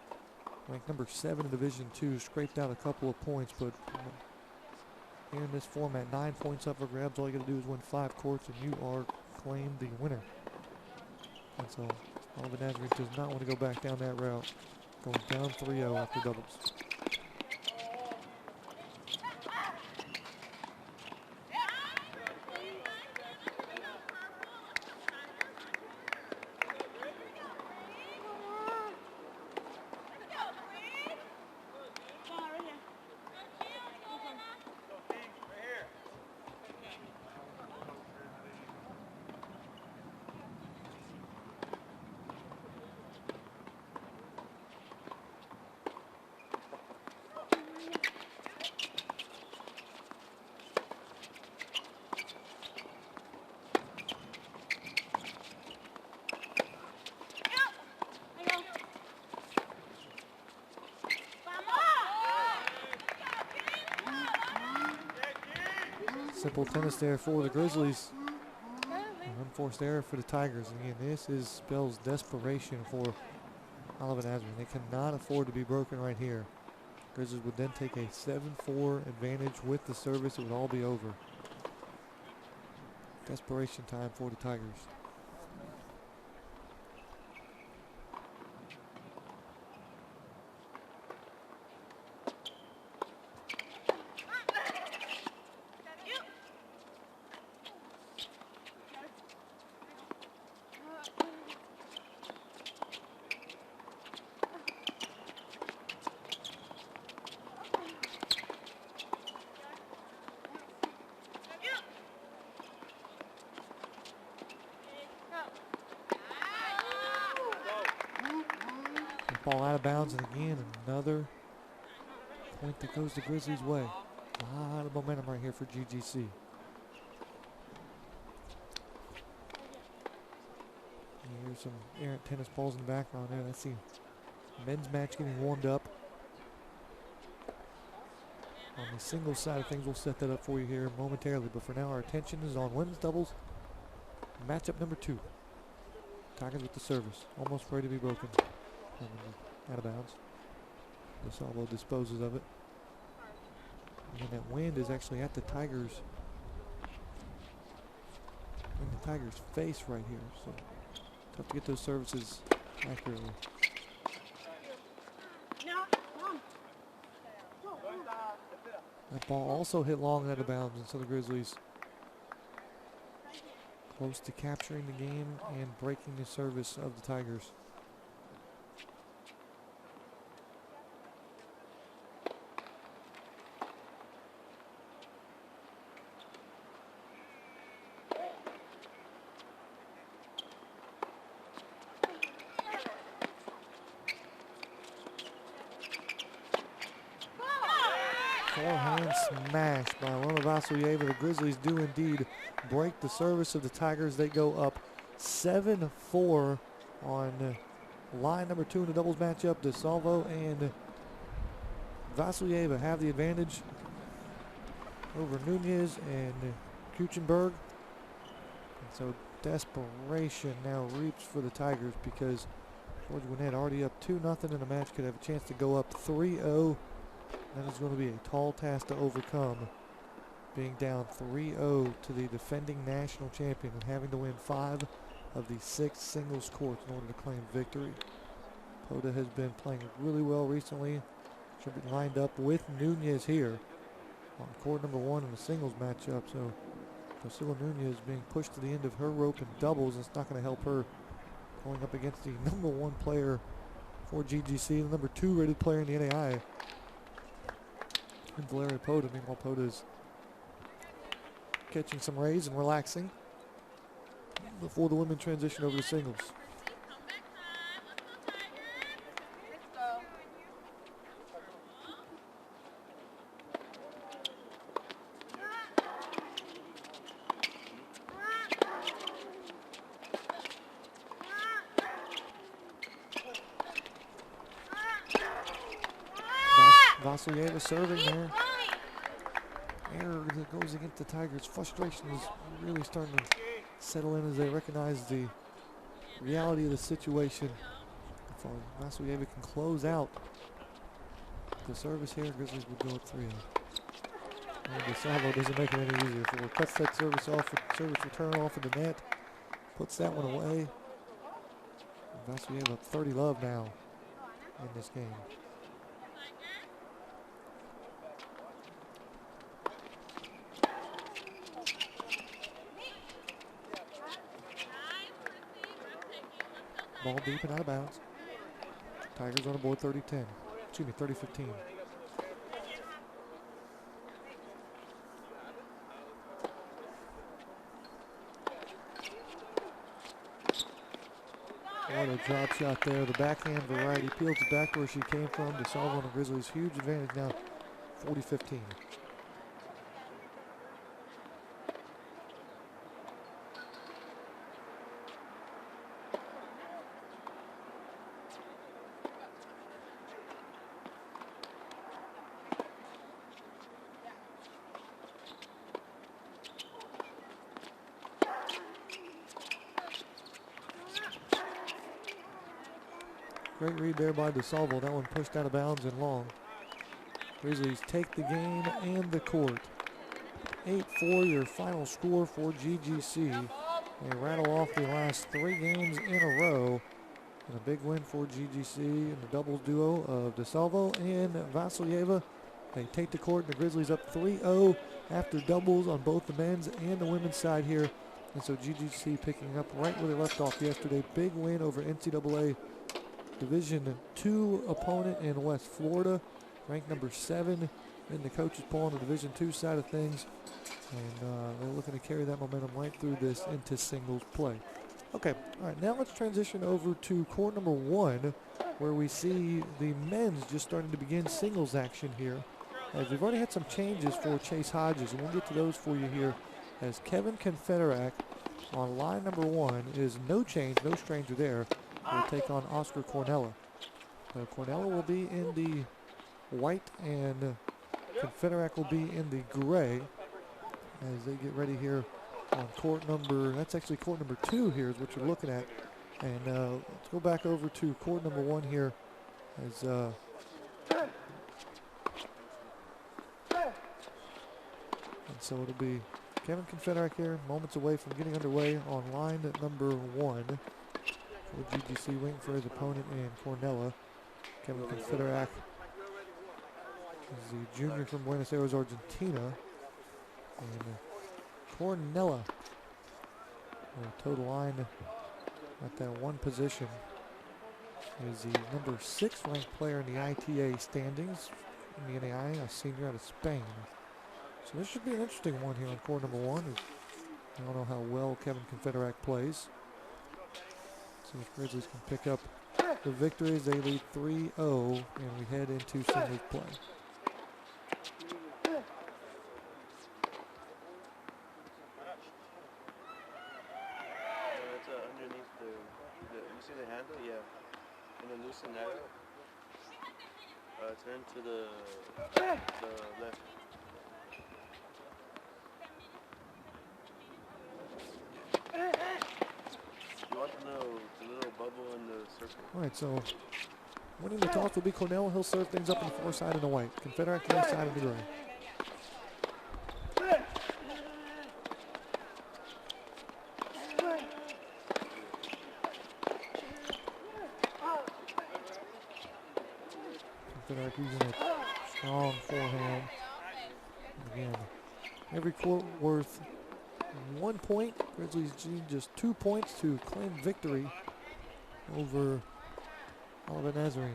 S2: ranked number 7 in Division II, scraped out a couple of points. But here in this format, 9 points up for grabs. All you got to do is win 5 courts, and you are claimed the winner. And so Olivet Nazarene does not want to go back down that route, going down 3-0 after doubles. Simple tennis there for the Grizzlies. An unforced error for the Tigers. And again, this spells desperation for Olivet Nazarene. They cannot afford to be broken right here. Grizzlies would then take a 7-4 advantage with the service. It would all be over. Desperation time for the Tigers. The ball out of bounds, and again, another point that goes the Grizzlies' way. A lot of momentum right here for GGC. Here's some errant tennis balls in the background there. That's the men's match getting warmed up. On the singles side of things, we'll set that up for you here momentarily. But for now, our attention is on women's doubles. Matchup number 2. Tigers with the service. Almost ready to be broken. Out of bounds. DeSalvo disposes of it. And that wind is actually at the Tigers. In the Tigers' face right here. So tough to get those services accurately. That ball also hit long out of bounds, and so the Grizzlies close to capturing the game and breaking the service of the Tigers. Forehand smash by Olivet. The Grizzlies do indeed break the service of the Tigers. They go up 7-4 on line number 2 in the doubles matchup. DeSalvo and Vasilyeva have the advantage over Nunez and Kuchenberg. And so desperation now reaps for the Tigers because George Gwinnett already up 2-0 in the match, could have a chance to go up 3-0. That is going to be a tall task to overcome, being down 3-0 to the defending national champion and having to win 5 of the 6 singles courts in order to claim victory. Poda has been playing really well recently. Should be lined up with Nunez here on court number 1 in the singles matchup. So Priscilla Nunez being pushed to the end of her rope in doubles. It's not going to help her going up against the number 1 player for GGC, the number 2 rated player in the NAIA. And Valeria Poda. Meanwhile, Poda's catching some rays and relaxing before the women transition over to singles. Vasilyeva serving there. Error that goes against the Tigers. Frustration is really starting to settle in as they recognize the reality of the situation. If Vasilyeva can close out the service here, Grizzlies would go up 3-0. And DeSalvo doesn't make it any easier for her. Cuts that service off, service return off of the net. Puts that one away. Vasilyeva up 30 love now in this game. Ball deep and out of bounds. Tigers on the board 30-10. Excuse me, 30-15. What a drop shot there. The backhand variety peels it back where she came from. DeSalvo on the Grizzlies. Huge advantage now, 40-15. Great read there by DeSalvo. That one pushed out of bounds and long. Grizzlies take the game and the court. 8-4 your final score for GGC. They rattle off the last 3 games in a row. And a big win for GGC in the doubles duo of DeSalvo and Vasilyeva. They take the court and the Grizzlies up 3-0 after doubles on both the men's and the women's side here. And so GGC picking up right where they left off yesterday. Big win over NCAA Division II opponent in West Florida, ranked number 7 in the coaches poll on the Division II side of things, and they're looking to carry that momentum right through this into singles play. Okay, all right, now let's transition over to court number 1, where we see the men's just starting to begin singles action here. As we've already had some changes for Chase Hodges, and we'll get to those for you here. As Kevin Confederac on line number 1 is no change, no stranger there. Will take on Oscar Cornella. Cornella will be in the white and Confederac will be in the gray as they get ready here on court number, that's actually court number 2 here is what you're looking at. And let's go back over to court number 1 here as and so it'll be Kevin Confederac here, moments away from getting underway on line number 1 for GGC, waiting for his opponent in Cornella. Kevin Confederac is the junior from Buenos Aires, Argentina. And Cornella, total line at that one position, is the number 6 ranked player in the ITA standings in the NAIA, a senior out of Spain. So this should be an interesting one here on court number 1. I don't know how well Kevin Confederac plays. See if Grizzlies can pick up the victory as they lead 3-0, and we head into singles play.
S4: Underneath you see the handle? Yeah. And then loosen that up. Turn to the left. You want the little bubble in the circle.
S2: All right, so winning the toss will be Cornell. He'll serve things up in the far side in the white. Confederac to the side of the gray. Confederac using a strong forehand. Again, every court worth 1 point. Grizzlies need just 2 points to claim victory over Olivet Nazarene.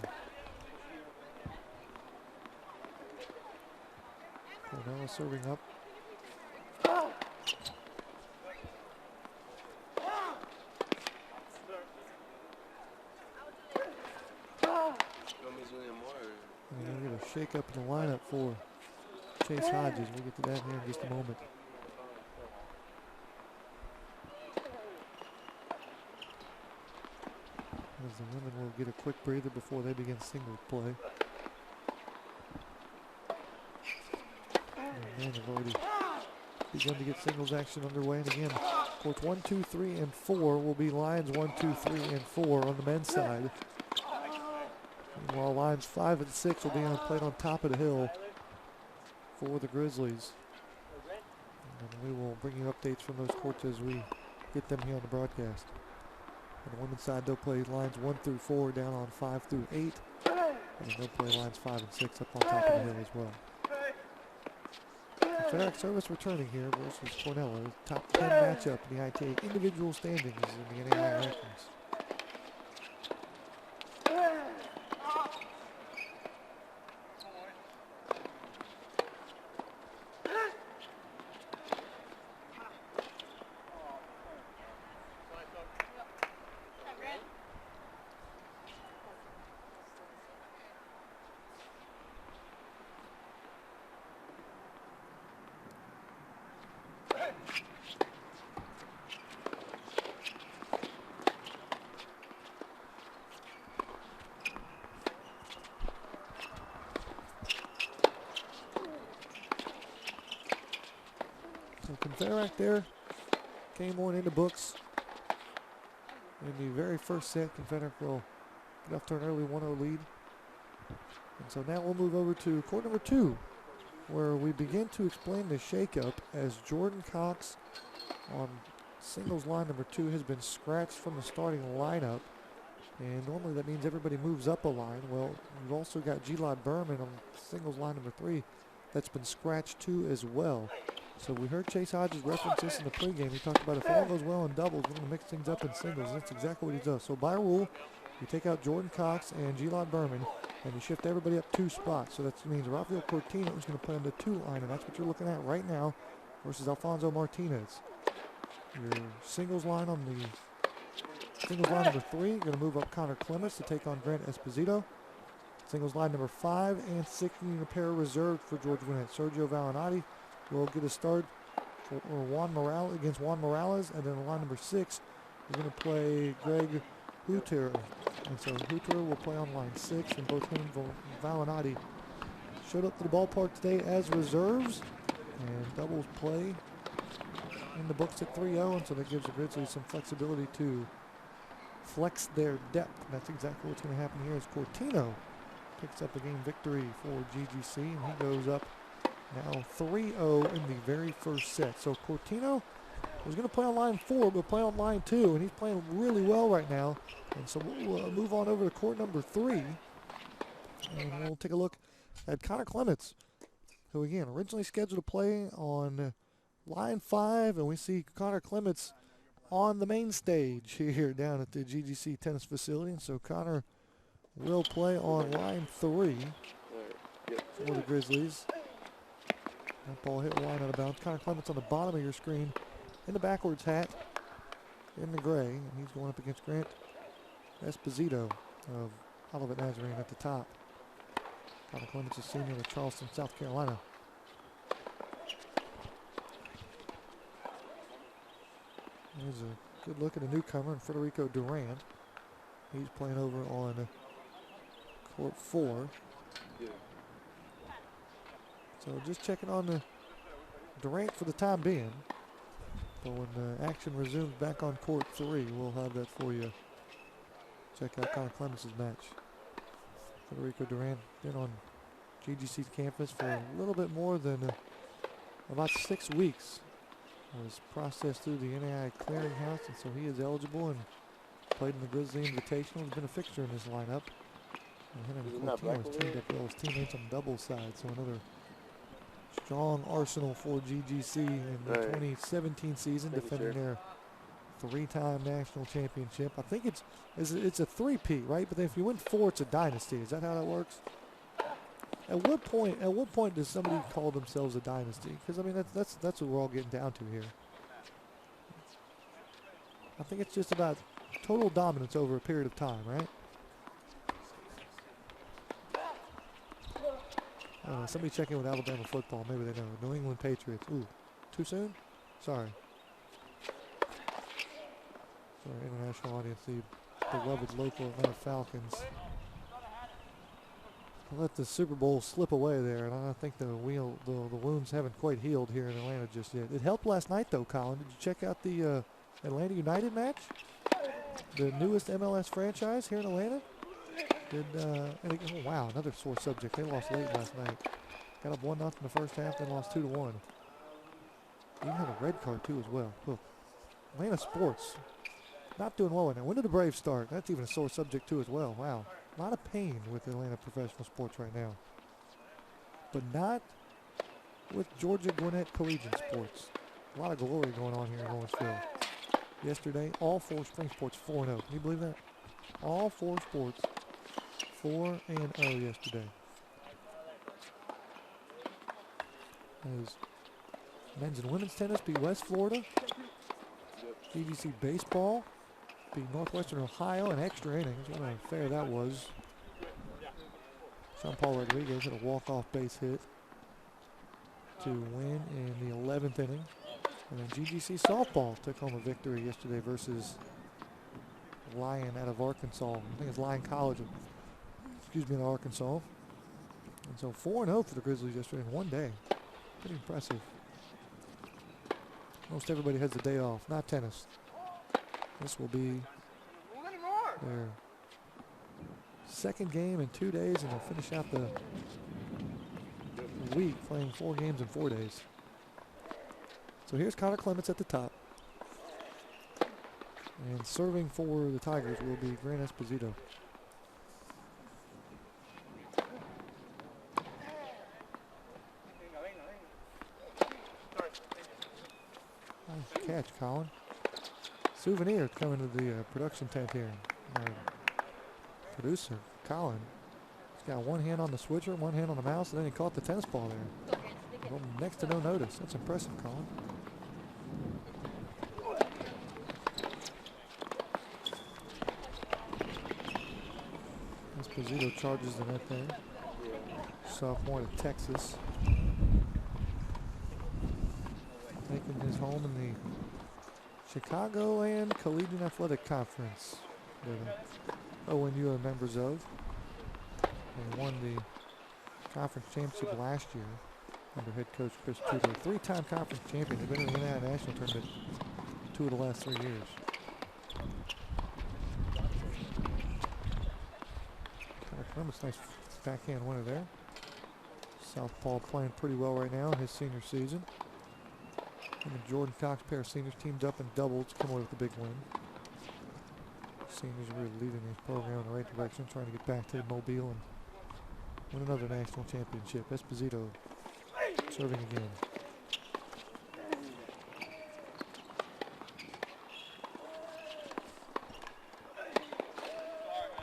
S2: Cornell serving up. And we'll get a shake up in the lineup for Chase Hodges. We'll get to that here in just a moment. As the women will get a quick breather before they begin singles play. And men have already begun to get singles action underway. And again, courts 1, 2, 3, and 4 will be lines 1, 2, 3, and 4 on the men's side. While lines 5 and 6 will be played on top of the hill for the Grizzlies. And we will bring you updates from those courts as we get them here on the broadcast. On the women's side, they'll play lines 1 through 4 down on 5 through 8. And they'll play lines 5 and 6 up on top of the hill as well. Confederac service returning here versus Cornell. Top 10 matchup in the ITA individual standings in the NAIA rankings. Confederac there came on in the books in the very first set. Confederac will get off to an early 1-0 lead. And so now we'll move over to court number 2, where we begin to explain the shakeup as Jordan Cox on singles line number 2 has been scratched from the starting lineup. And normally that means everybody moves up a line. Well, you've also got G-Lod Berman on singles line number 3 that's been scratched too as well. So we heard Chase Hodges reference this in the pregame. He talked about if all goes well in doubles, we're going to mix things up in singles. That's exactly what he does. So by rule, you take out Jordan Cox and G-Lod Berman, and you shift everybody up 2 spots. So that means Rafael Cortina is going to play on the 2 line, and that's what you're looking at right now versus Alfonso Martinez. Your singles line on the Singles line number 3, going to move up Connor Clements to take on Grant Esposito. Singles line number 5 and 6 needing a pair reserved for George Gwinnett. Sergio Valinati will get a start for Juan Morales against Juan Morales, and then line number 6 is going to play Greg Hutter. And so Hutter will play on line 6, and both him and Valinati showed up to the ballpark today as reserves, and doubles play in the books at 3-0, and so that gives the Grizzlies some flexibility to flex their depth. And that's exactly what's going to happen here as Cortino picks up a game victory for GGC, and he goes up now 3-0 in the very first set. So Cortino was going to play on line 4, but play on line 2, and he's playing really well right now. And so we'll move on over to court number 3, and we'll take a look at Connor Clements, who again originally scheduled to play on line 5, and we see Connor Clements on the main stage here down at the GGC tennis facility. And so Connor will play on line 3 for the Grizzlies. That ball hit wide out of bounds. Connor Clements on the bottom of your screen in the backwards hat in the gray, and he's going up against Grant Esposito of Olivet Nazarene at the top. Connor Clements is senior with Charleston, South Carolina. There's a good look at a newcomer in Federico Durant. He's playing over on court 4. So just checking on the Durant for the time being. But when the action resumes back on court 3, we'll have that for you. Check out Connor Clements' match. Federico Durant been on GGC's campus for a little bit more than about 6 weeks. Was processed through the NAIA clearinghouse, and so he is eligible and played in the Grizzly Invitational. Has been a fixture in this lineup. And Cortino has teamed up with his teammates on the doubles side, so another strong arsenal for GGC in the 2017 season, defending their 3-time national championship. I think it's a three-peat, right? But then if you win 4, it's a dynasty. Is that how that works? At what point does somebody call themselves a dynasty? Because I mean that's what we're all getting down to here. I think it's just about total dominance over a period of time, right? Somebody check in with Alabama football. Maybe they know. New England Patriots. Ooh, too soon? Sorry. For our international audience, the beloved local Atlanta Falcons. Let the Super Bowl slip away there, and I think the wounds haven't quite healed here in Atlanta just yet. It helped last night, though, Colin. Did you check out the Atlanta United match? The newest MLS franchise here in Atlanta? Oh, wow, another sore subject. They lost late last night. Got up 1-0 in the first half, then lost 2-1. Even had a red card, too, as well. Look, Atlanta sports not doing well right now. When did the Braves start? That's even a sore subject, too, as well. Wow. A lot of pain with Atlanta professional sports right now. But not with Georgia Gwinnett Collegiate Sports. A lot of glory going on here in Lawrenceville. Yesterday, all 4 spring sports 4-0. Can you believe that? All 4 sports 4-0 yesterday. As men's and women's tennis beat West Florida. GGC baseball beat Northwestern Ohio in extra innings. What a fair that was. Sean Paul Rodriguez hit a walk-off base hit to win in the 11th inning. And then GGC softball took home a victory yesterday versus Lyon out of Arkansas. I think it's Lyon College, out of Arkansas. And so 4-0 for the Grizzlies yesterday in one day. Pretty impressive. Most everybody has a day off, not tennis. This will be their second game in 2 days, and they'll finish out the week playing 4 games in 4 days. So here's Connor Clements at the top. And serving for the Tigers will be Grant Esposito. Nice catch, Colin. Souvenir coming to the production tent here. Producer, Colin. He's got one hand on the switcher, one hand on the mouse, and then he caught the tennis ball there. Well, next to no notice. That's impressive, Colin. Esposito charges the net there.
S4: Yeah.
S2: Sophomore to Texas. Making his home in the Chicagoland Collegiate Athletic Conference. That ONU are members of. They won the conference championship last year under head coach Chris Tudor. Three-time conference champion. They've been in the NAIA National Tournament 2 of the last 3 years. Clements, nice backhand winner there. Southpaw playing pretty well right now in his senior season. And the Jordan Cox pair of seniors teamed up in doubles to come away with a big win. Seniors really leading this program in the right direction, trying to get back to Mobile and win another national championship. Esposito serving again.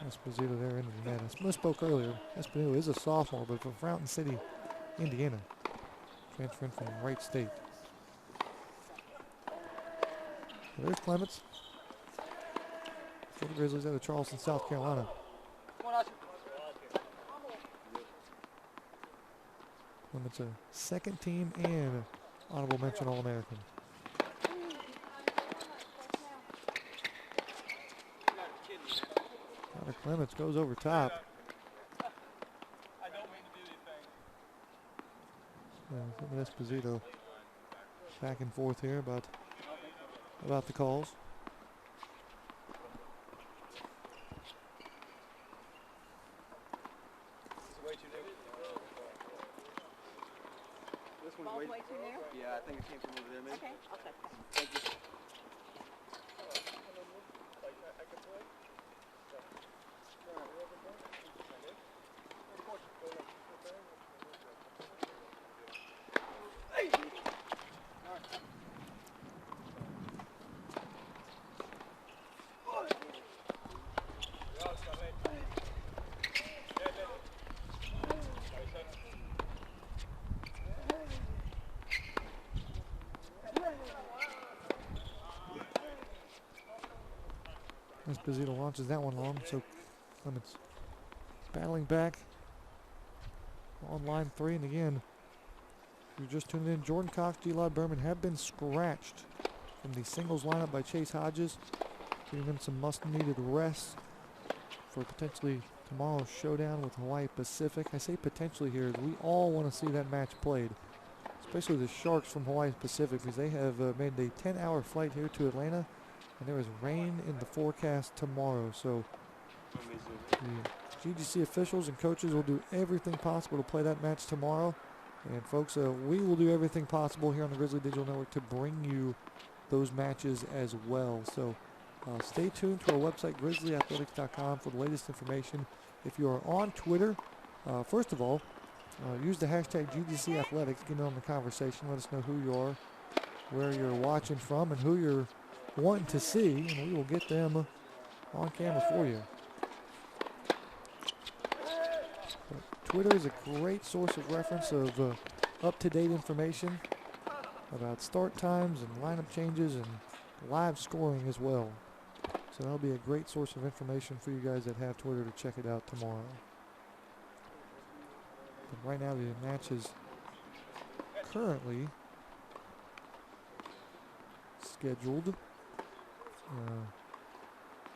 S2: Esposito there into the net. I misspoke earlier. Esposito is a sophomore, but from Fountain City, Indiana. Transferring from Wright State. There's Clements. For the Grizzlies out of Charleston, South Carolina. Clements a second team and honorable mention All-American. Clements goes over top. Esposito back and forth here about the calls.
S4: This one's way too new? Yeah, I think it came from over there, maybe. Okay, I'll check that. Thank you.
S2: Esposito launches that one long, so Clements battling back on line 3. And again, if you're just tuning in, Jordan Cox, G-Lod Berman have been scratched from the singles lineup by Chase Hodges, giving them some must-needed rest for potentially tomorrow's showdown with Hawaii Pacific. I say potentially here, as we all want to see that match played, especially the Sharks from Hawaii Pacific, because they have made a 10-hour flight here to Atlanta. And there is rain in the forecast tomorrow, so the GGC officials and coaches will do everything possible to play that match tomorrow. And folks, we will do everything possible here on the Grizzly Digital Network to bring you those matches as well. So stay tuned to our website, grizzlyathletics.com, for the latest information. If you are on Twitter, first of all, use the hashtag GGC Athletics. Get in on the conversation. Let us know who you are, where you're watching from, and who you're wanting to see, and we will get them on camera for you. But Twitter is a great source of reference of up-to-date information about start times and lineup changes and live scoring as well. So that'll be a great source of information for you guys that have Twitter to check it out tomorrow. But right now the match is currently scheduled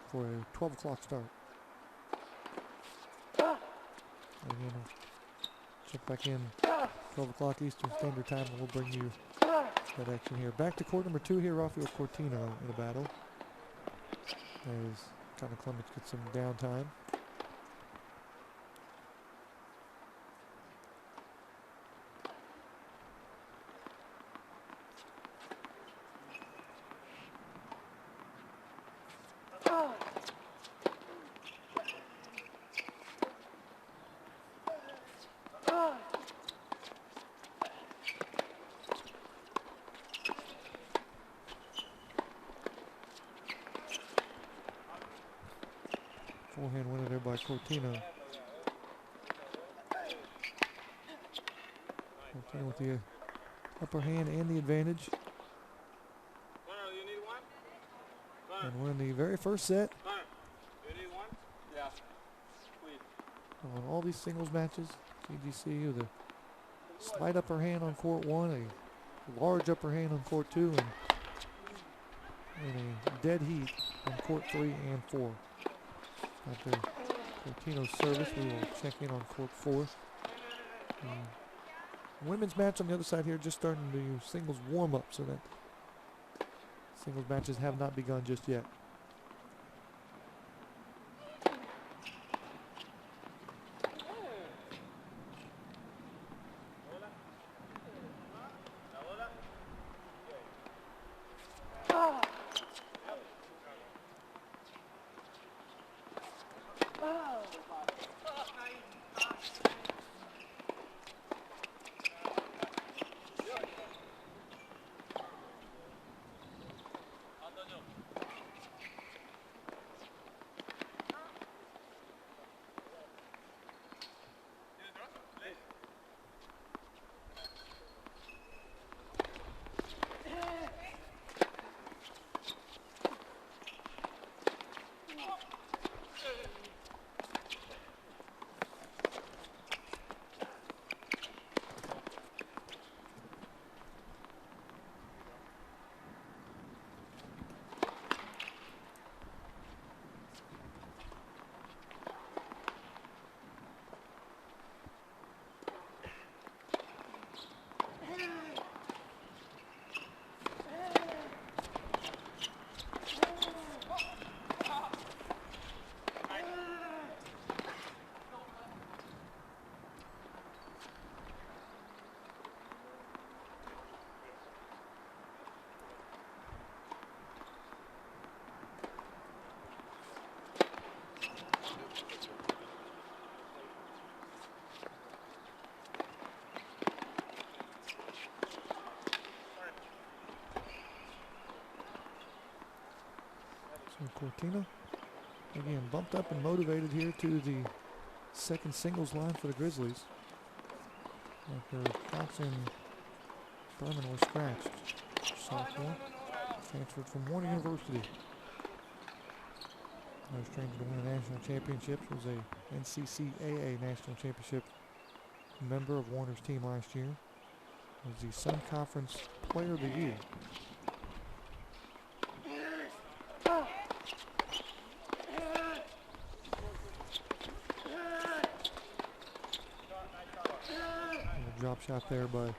S2: for a 12 o'clock start. Again, check back in 12 o'clock Eastern Standard Time, and we'll bring you that action here. Back to court number 2 here, Rafael Cortino in a battle. As Connor Clements gets some downtime. Forehand winner there by Cortino. Cortino with the upper hand and the advantage. And we're in the very first set.
S5: You need one? Yeah, please.
S2: On all these singles matches, GGC with a slight upper hand on court 1, a large upper hand on court 2, and a dead heat on court 3 and 4. After Cortino's service, we will check in on court 4. Women's match on the other side here, just starting to do singles warm-up, so that singles matches have not begun just yet. Cortina, again, bumped up and motivated here to the second singles line for the Grizzlies. After Cox and Berman were scratched. Sophomore, transferred from Warner University. No stranger to win a national championship. Was a NCCAA national championship member of Warner's team last year. Was the Sun Conference Player of the Year. Drop shot there by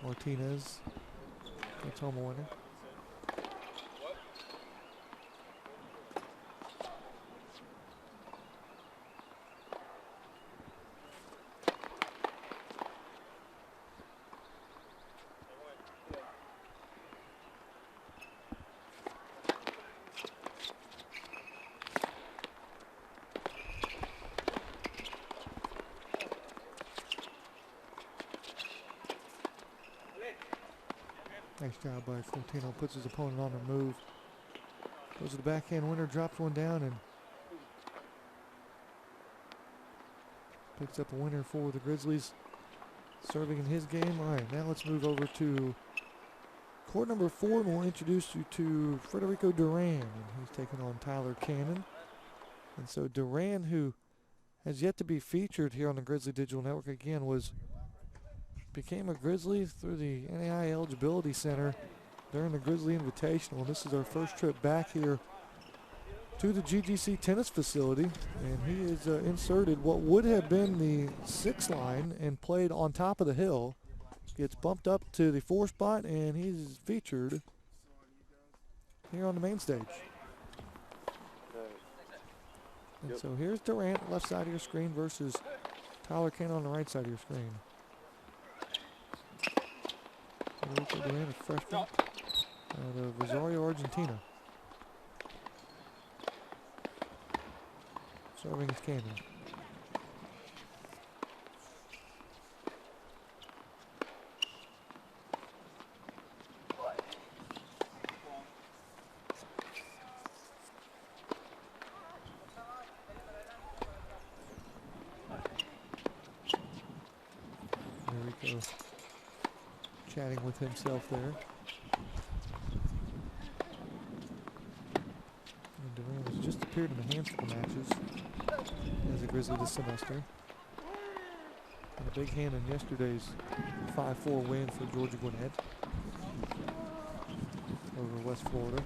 S2: Martinez. That's home a winner. Nice job by Cortino, puts his opponent on the move. Goes to the backhand winner, drops one down, and picks up a winner for the Grizzlies. Serving in his game. All right, now let's move over to court number 4, and we'll introduce you to Federico Duran. And he's taking on Tyler Cannon. And so Duran, who has yet to be featured here on the Grizzly Digital Network, again became a Grizzly through the NAIA Eligibility Center during the Grizzly Invitational. This is our first trip back here to the GGC tennis facility, and he is inserted what would have been the 6th line and played on top of the hill. Gets bumped up to the 4 spot, and he's featured here on the main stage. And so here's Durant, left side of your screen, versus Tyler Cannon on the right side of your screen. Federico Duran, a freshman out of Rosario, Argentina. Serving is Cannon. Federico chatting with himself there. And Duran was just appeared in a handful of matches as a Grizzly this semester. And a big hand in yesterday's 5-4 win for Georgia Gwinnett over West Florida.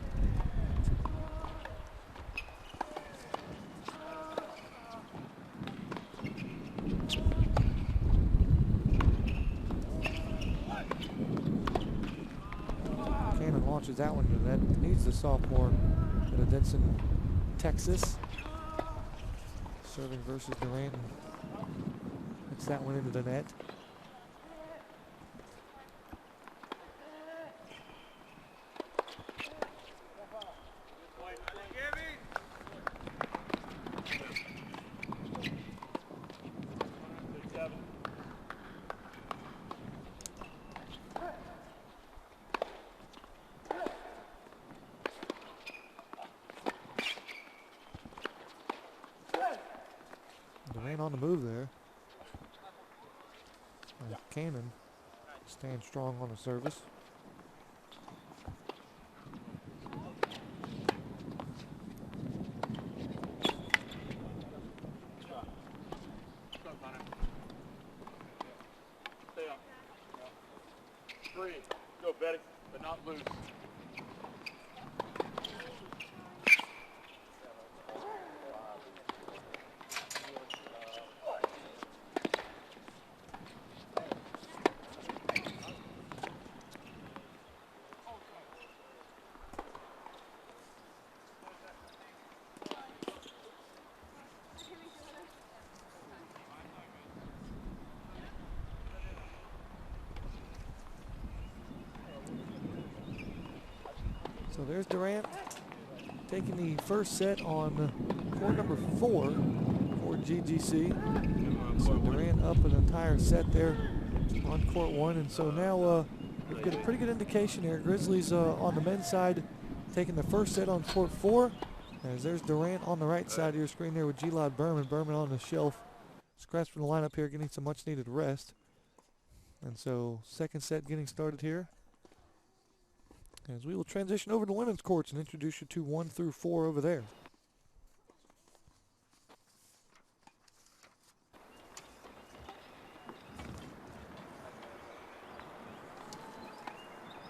S2: Cannon launches that one to the net. Needs the sophomore out of Denson, Texas. Serving versus Durant. Hits that one into the net. Durant on the move there. And Cannon stands strong on the service.
S5: Stay up. Three. Go, Betty, but not loose.
S2: So there's Durant taking the first set on court number 4 for GGC. So Durant up an entire set there on court 1. And so now we've got a pretty good indication here. Grizzlies on the men's side taking the first set on court 4. As there's Durant on the right side of your screen there with G-Lod Berman. Berman on the shelf. Scratched from the lineup here, getting some much needed rest. And so second set getting started here. As we will transition over to women's courts and introduce you to 1 through 4 over there.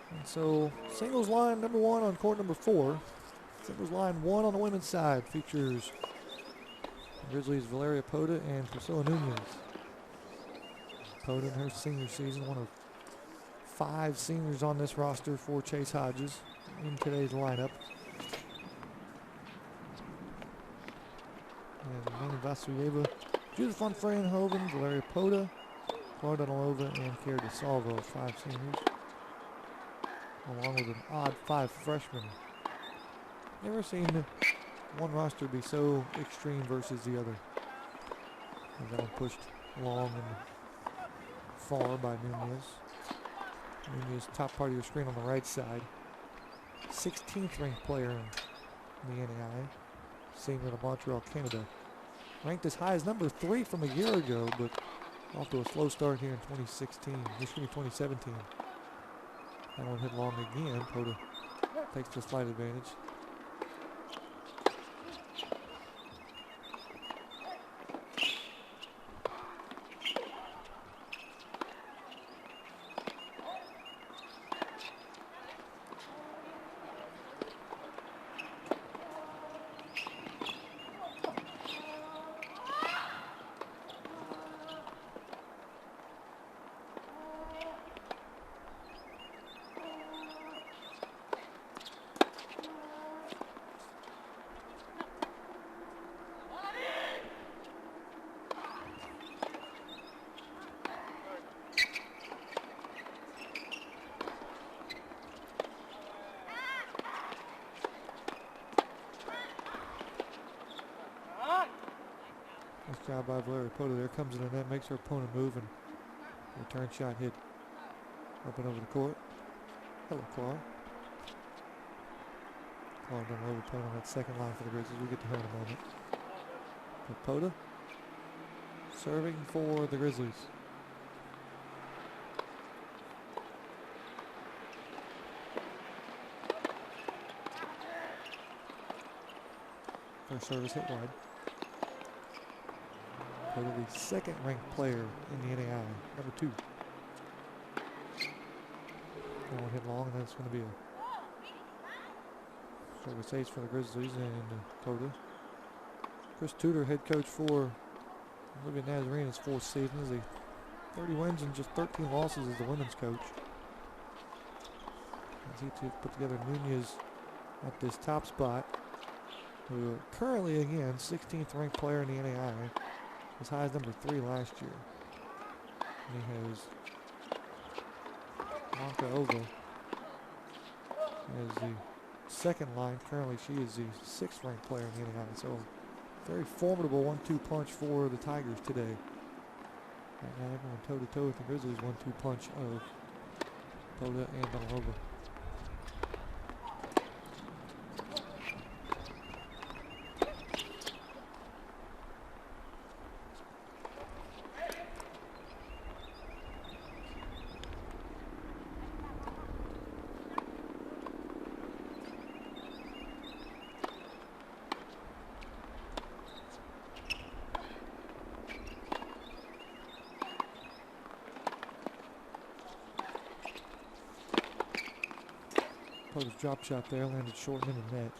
S2: And so singles line number 1 on court number 4. Singles line 1 on the women's side features Grizzlies' Valeria Pota and Priscilla Nunez. Pota in her senior season, one of 5 seniors on this roster for Chase Hodges in today's lineup. And Manny Vasilieva, Judith von Freyenhoven, Valeria Pota, Claudia Donalova, and Kara DeSalvo, 5 seniors, along with an odd 5 freshmen. Never seen one roster be so extreme versus the other. And that one pushed long and far by Nunez. Nunez, top part of your screen on the right side. 16th ranked player in the NAIA. Senior to Montreal, Canada. Ranked as high as number 3 from a year ago, but off to a slow start here in 2017. That one hit long again. Pota takes the slight advantage. Nice job by Valeria Pota there. Comes in the net, makes her opponent move, and return shot hit up and over the court. Hello, Clark. Clark done over playing on that second line for the Grizzlies. We'll get to her in a moment. But Pota serving for the Grizzlies. First service hit wide. Go to the second-ranked player in the NAIA, number 2. One hit long, and then it's going to be a service ace for the Grizzlies and Poda. Chris Tudor, head coach for Olivet Nazarene, his 4th season. Is 30 wins and just 13 losses as the women's coach. As he put together Nunez at this top spot, who currently, again, 16th ranked player in the NAIA, as high as number 3 last year. And he has Monka Ova as the second line. Currently, she is the 6th ranked player in the NAIA. So, very formidable 1-2 punch for the Tigers today. Right now, everyone toe-to-toe with the Grizzlies. 1-2 punch of Poda and Donalova. Poda's drop shot there landed short and in the net.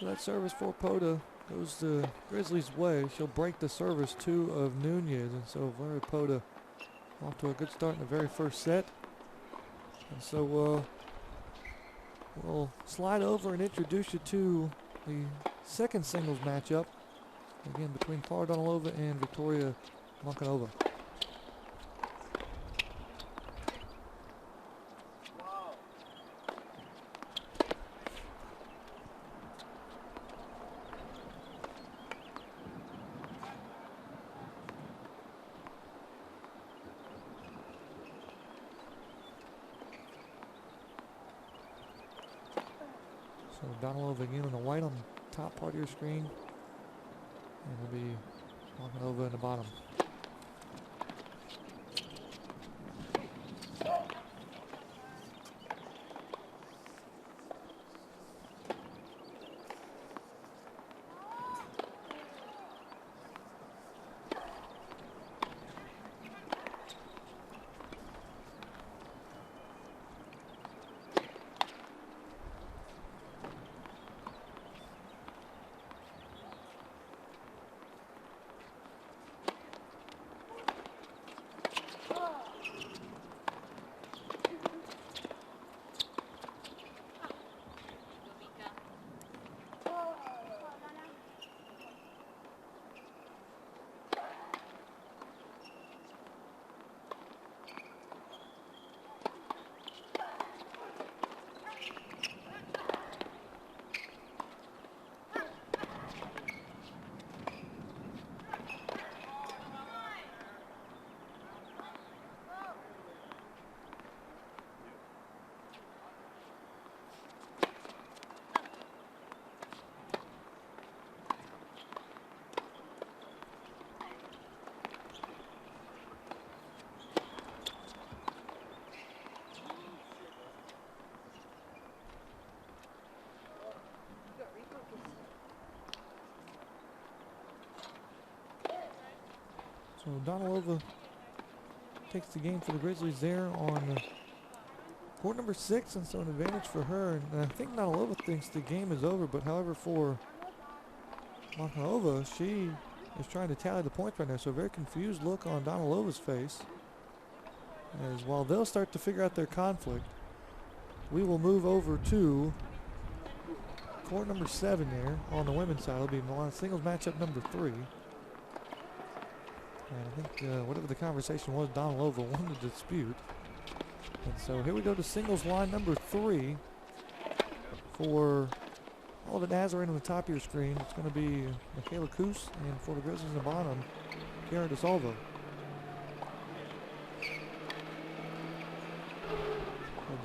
S2: So that service for Poda goes the Grizzlies' way. She'll break the service 2 of Nunez. And so Valerie Poda off to a good start in the very first set. And so we'll slide over and introduce you to the second singles matchup. Again, between Clara Donalova and Victoria Monkanova. So Donalova again on the white on the top part of your screen. And it'll be Monkanova in the bottom. So Donalova takes the game for the Grizzlies there on court number 6, and so an advantage for her. And I think Donalova thinks the game is over, but however for Makarova, she is trying to tally the points right now. So a very confused look on Donalova's face. As while they'll start to figure out their conflict, we will move over to court number 7 there on the women's side. It'll be singles matchup number 3. And I think whatever the conversation was, Donalova won the dispute. And so here we go to singles line number 3 for Olivet Nazarene on the top of your screen. It's going to be Michaela Coos, and for the Grizzlies in the bottom, Kiara DeSalvo.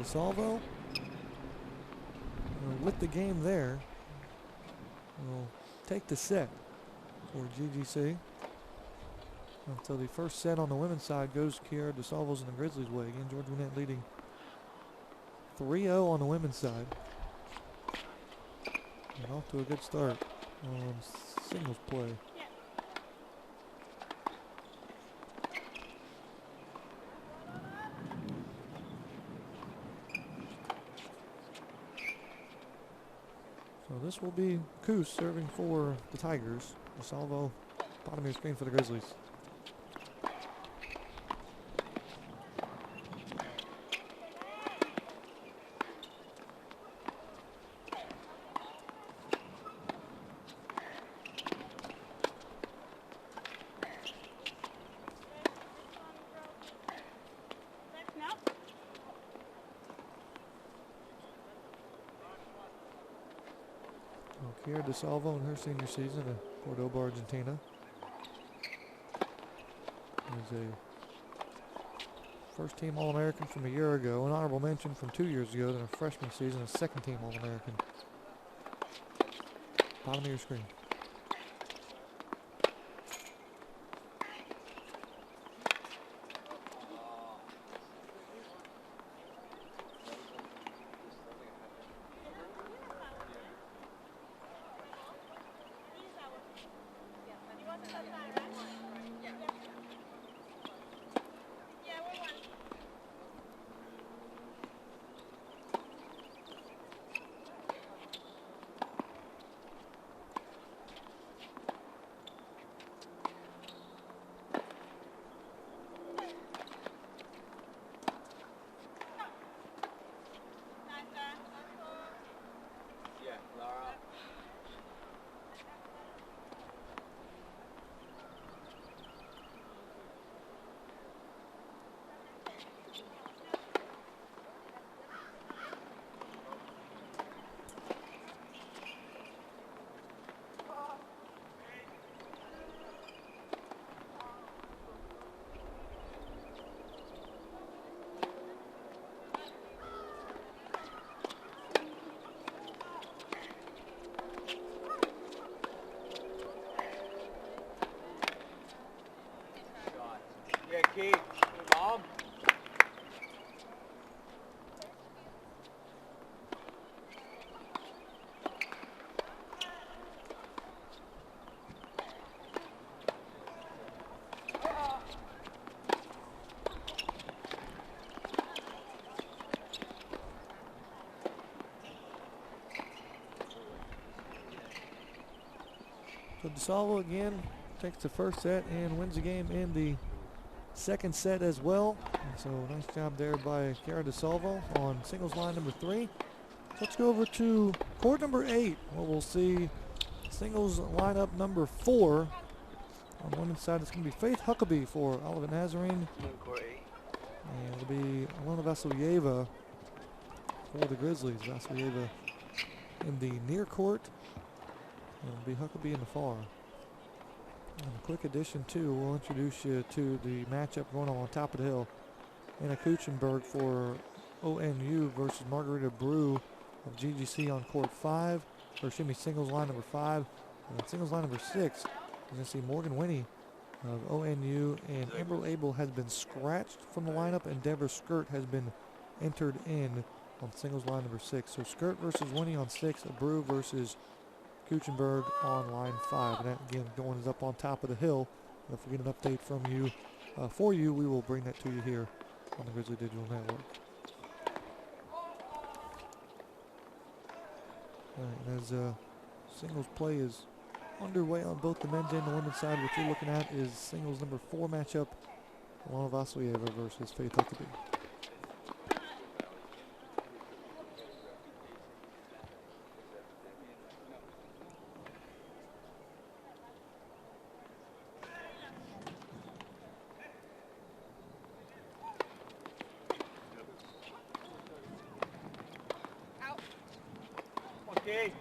S2: DeSalvo with the game there will take the set for GGC. Until the first set on the women's side goes Kiara DeSalvo's in the Grizzlies' way. Again, Georgia Gwinnett leading 3-0 on the women's side. And off to a good start on singles play. So this will be Coos serving for the Tigers. DeSalvo, bottom of your screen for the Grizzlies. Kiara DeSalvo in her senior season at Cordoba, Argentina. Is a first-team All-American from a year ago, an honorable mention from 2 years ago, then a freshman season, a second-team All-American. Bottom of your screen.
S5: Keith, Mom.
S2: So DeSalvo again takes the first set and wins the game in the second set as well. And so nice job there by Kiara DeSalvo on singles line number 3. Let's go over to court number 8, where we'll see singles lineup number 4. On the women's side, it's going to be Faith Huckabee for Olivet Nazarene.
S4: Court 8.
S2: And it'll be Alona Vasilyeva for the Grizzlies. Vasilyeva in the near court. And it'll be Huckabee in the far. And a quick addition, too, we'll introduce you to the matchup going on top of the hill. Anna Kuchenberg for ONU versus Margarita Brew of GGC on court 5. Or excuse me, singles line number 5. And then singles line number 6, you're going to see Morgan Winnie of ONU. And Amber Abel has been scratched from the lineup, and Deborah Skirt has been entered in on singles line number 6. So Skirt versus Winnie on 6, Brew versus Kuchenberg on line 5. And that again going is up on top of the hill If we get an update from you, for you, we will bring that to you here on the Grizzly Digital Network. All right, as singles play is underway on both the men's and the women's side, what you're looking at is singles number 4 matchup, Alana Vasilyeva versus Faith Huckabee.
S5: Okay.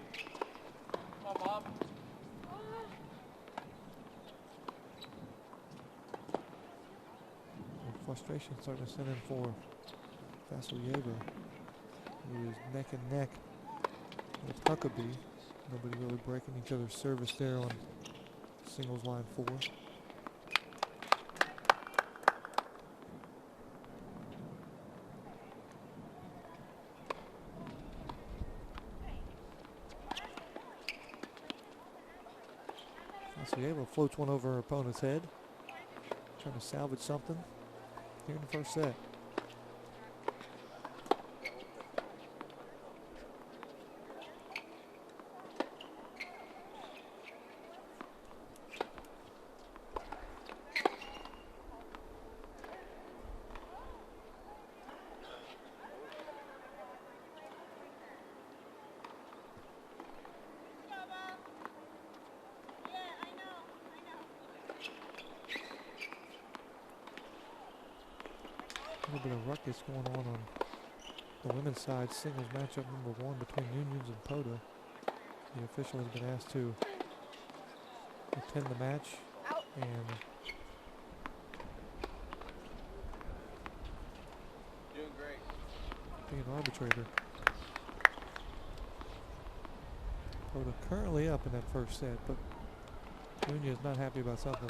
S5: Come on, Mom.
S2: Frustration starting to set in for Vasilyeva, who is neck and neck with Huckabee. Nobody really breaking each other's service there on singles line 4. Vasilyeva floats one over her opponent's head, trying to salvage something here in the first set. A little bit of ruckus going on the women's side. Singles matchup number 1 between Unions and Poda. The official has been asked to attend the match and
S4: Doing great.
S2: be an arbitrator. Poda currently up in that first set, but Union is not happy about something.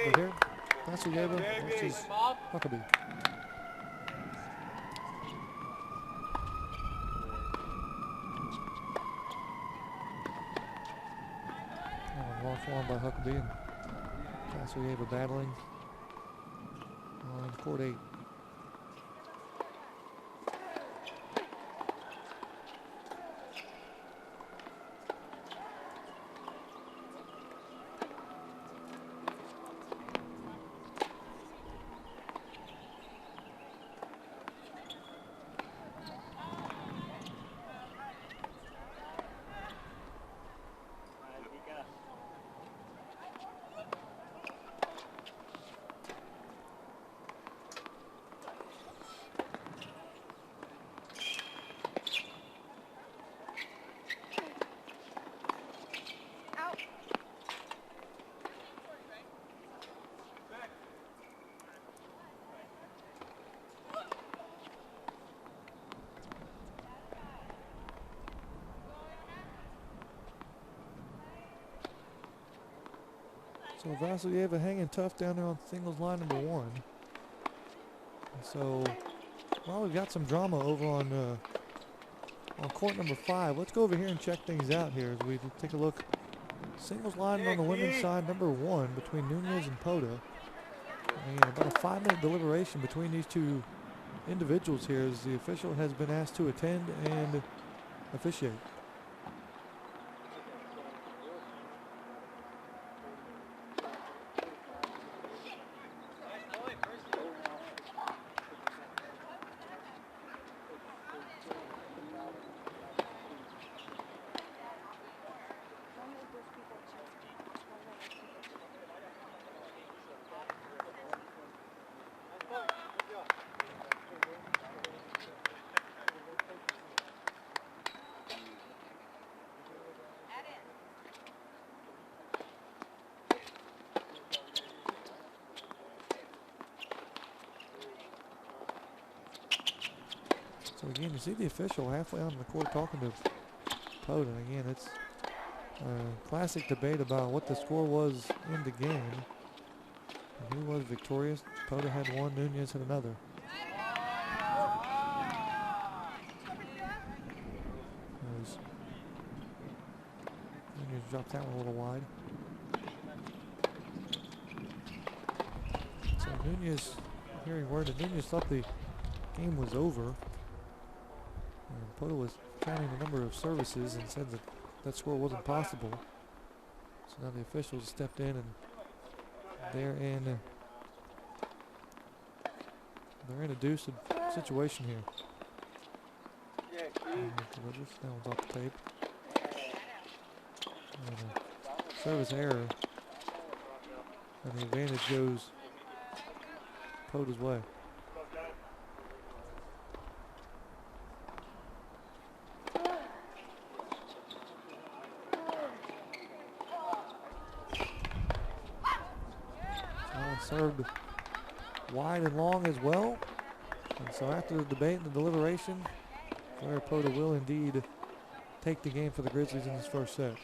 S2: Over here, Vasilyeva versus Huckabee. Long form by Huckabee and Vasilyeva battling on court 8. So Vasilyeva hanging tough down there on singles line number 1. So, well, we've got some drama over on court number 5. Let's go over here and check things out here as we take a look. Singles line on the women's side, number 1 between Nunez and Poda. And about a 5-minute deliberation between these two individuals here as the official has been asked to attend and officiate. So again, you see the official halfway on the court talking to Poda. And again, it's a classic debate about what the score was in the game. And he was victorious. Pota had one, Nunez had another. Nunez dropped that one a little wide. So Nunez, hearing word that Nunez thought the game was over. And Pota was counting the number of services and said that that score wasn't possible. So now the officials stepped in and they're in a deuced situation here. That one's off the tape. And a service error. And the advantage goes Pota's way. Served wide and long as well. And so after the debate and the deliberation, Blair Pota will indeed take the game for the Grizzlies in this first set.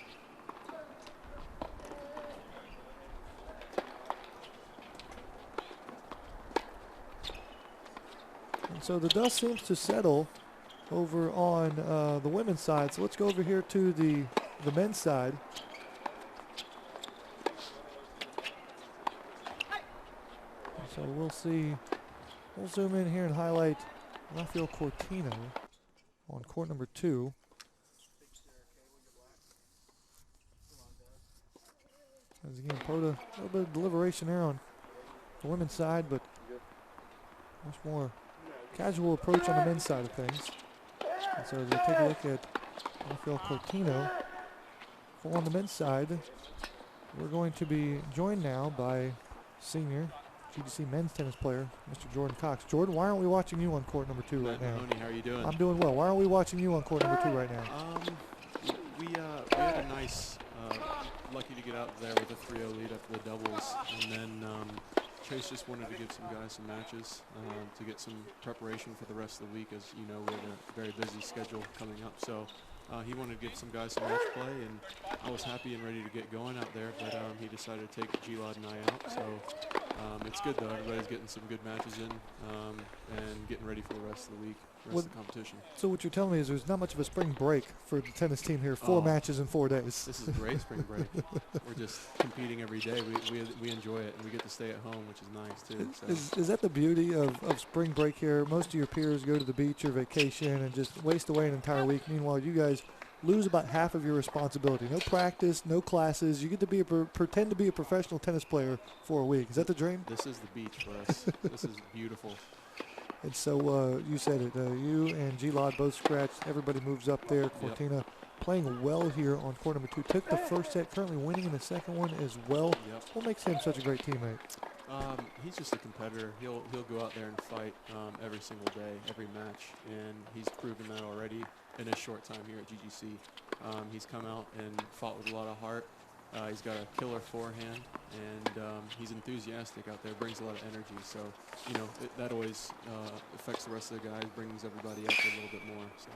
S2: And so the dust seems to settle over on the women's side. So let's go over here to the men's side. So we'll see, we'll zoom in here and highlight Rafael Cortino on court number 2. As again, Pota, a little bit of deliberation there on the women's side, but much more casual approach on the men's side of things. And so as we take a look at Rafael Cortino on the men's side, we're going to be joined now by senior GGC men's tennis player, Mr. Jordan Cox. Jordan, why aren't we watching you on court number 2 right now?
S6: Mahoney, how are you doing?
S2: I'm doing well. Why aren't we watching you on court number 2 right now?
S6: We had a nice, lucky to get out there with a 3-0 lead after the doubles, and then Chase just wanted to give some guys some matches to get some preparation for the rest of the week. As you know, we have a very busy schedule coming up, so he wanted to give some guys some match play, and I was happy and ready to get going out there, but he decided to take G-Lod and I out, so it's good though. Everybody's getting some good matches in and getting ready for the rest of the week, of the competition.
S2: So what you're telling me is there's not much of a spring break for the tennis team here. 4 matches in 4 days.
S6: This is great spring break. We're just competing every day. We enjoy it, and we get to stay at home, which is nice too. So.
S2: Is that the beauty of spring break here? Most of your peers go to the beach or vacation and just waste away an entire week. Meanwhile, you guys lose about half of your responsibility. No practice, no classes. You get to be pretend to be a professional tennis player for a week. Is that the dream?
S6: This is the beach for us. This is beautiful.
S2: And so you said it. You and G-Lod both scratched. Everybody moves up there. Cortina playing well here on court number 2. Took the first set, currently winning in the second one as well.
S6: Yep.
S2: What makes him such a great teammate?
S6: He's just a competitor. He'll go out there and fight every single day, every match, and he's proven that already in his short time here at GGC. He's come out and fought with a lot of heart. He's got a killer forehand, and he's enthusiastic out there, brings a lot of energy. So, you know, that always affects the rest of the guys, brings everybody up a little bit more. So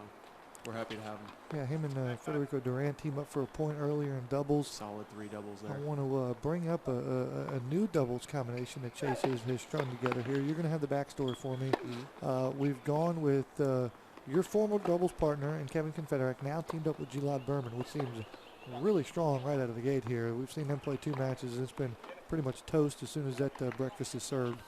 S6: we're happy to have him.
S2: Yeah, him and Federico Duran team up for a point earlier in doubles.
S6: Solid 3 doubles there.
S2: I want to bring up a new doubles combination that Chase has strung together here. You're going to have the backstory for me.
S6: Mm-hmm.
S2: We've gone with your former doubles partner and Kevin Confederac, now teamed up with G-Lod Berman, which seems really strong right out of the gate here. We've seen them play 2 matches. It's been pretty much toast as soon as that breakfast is served.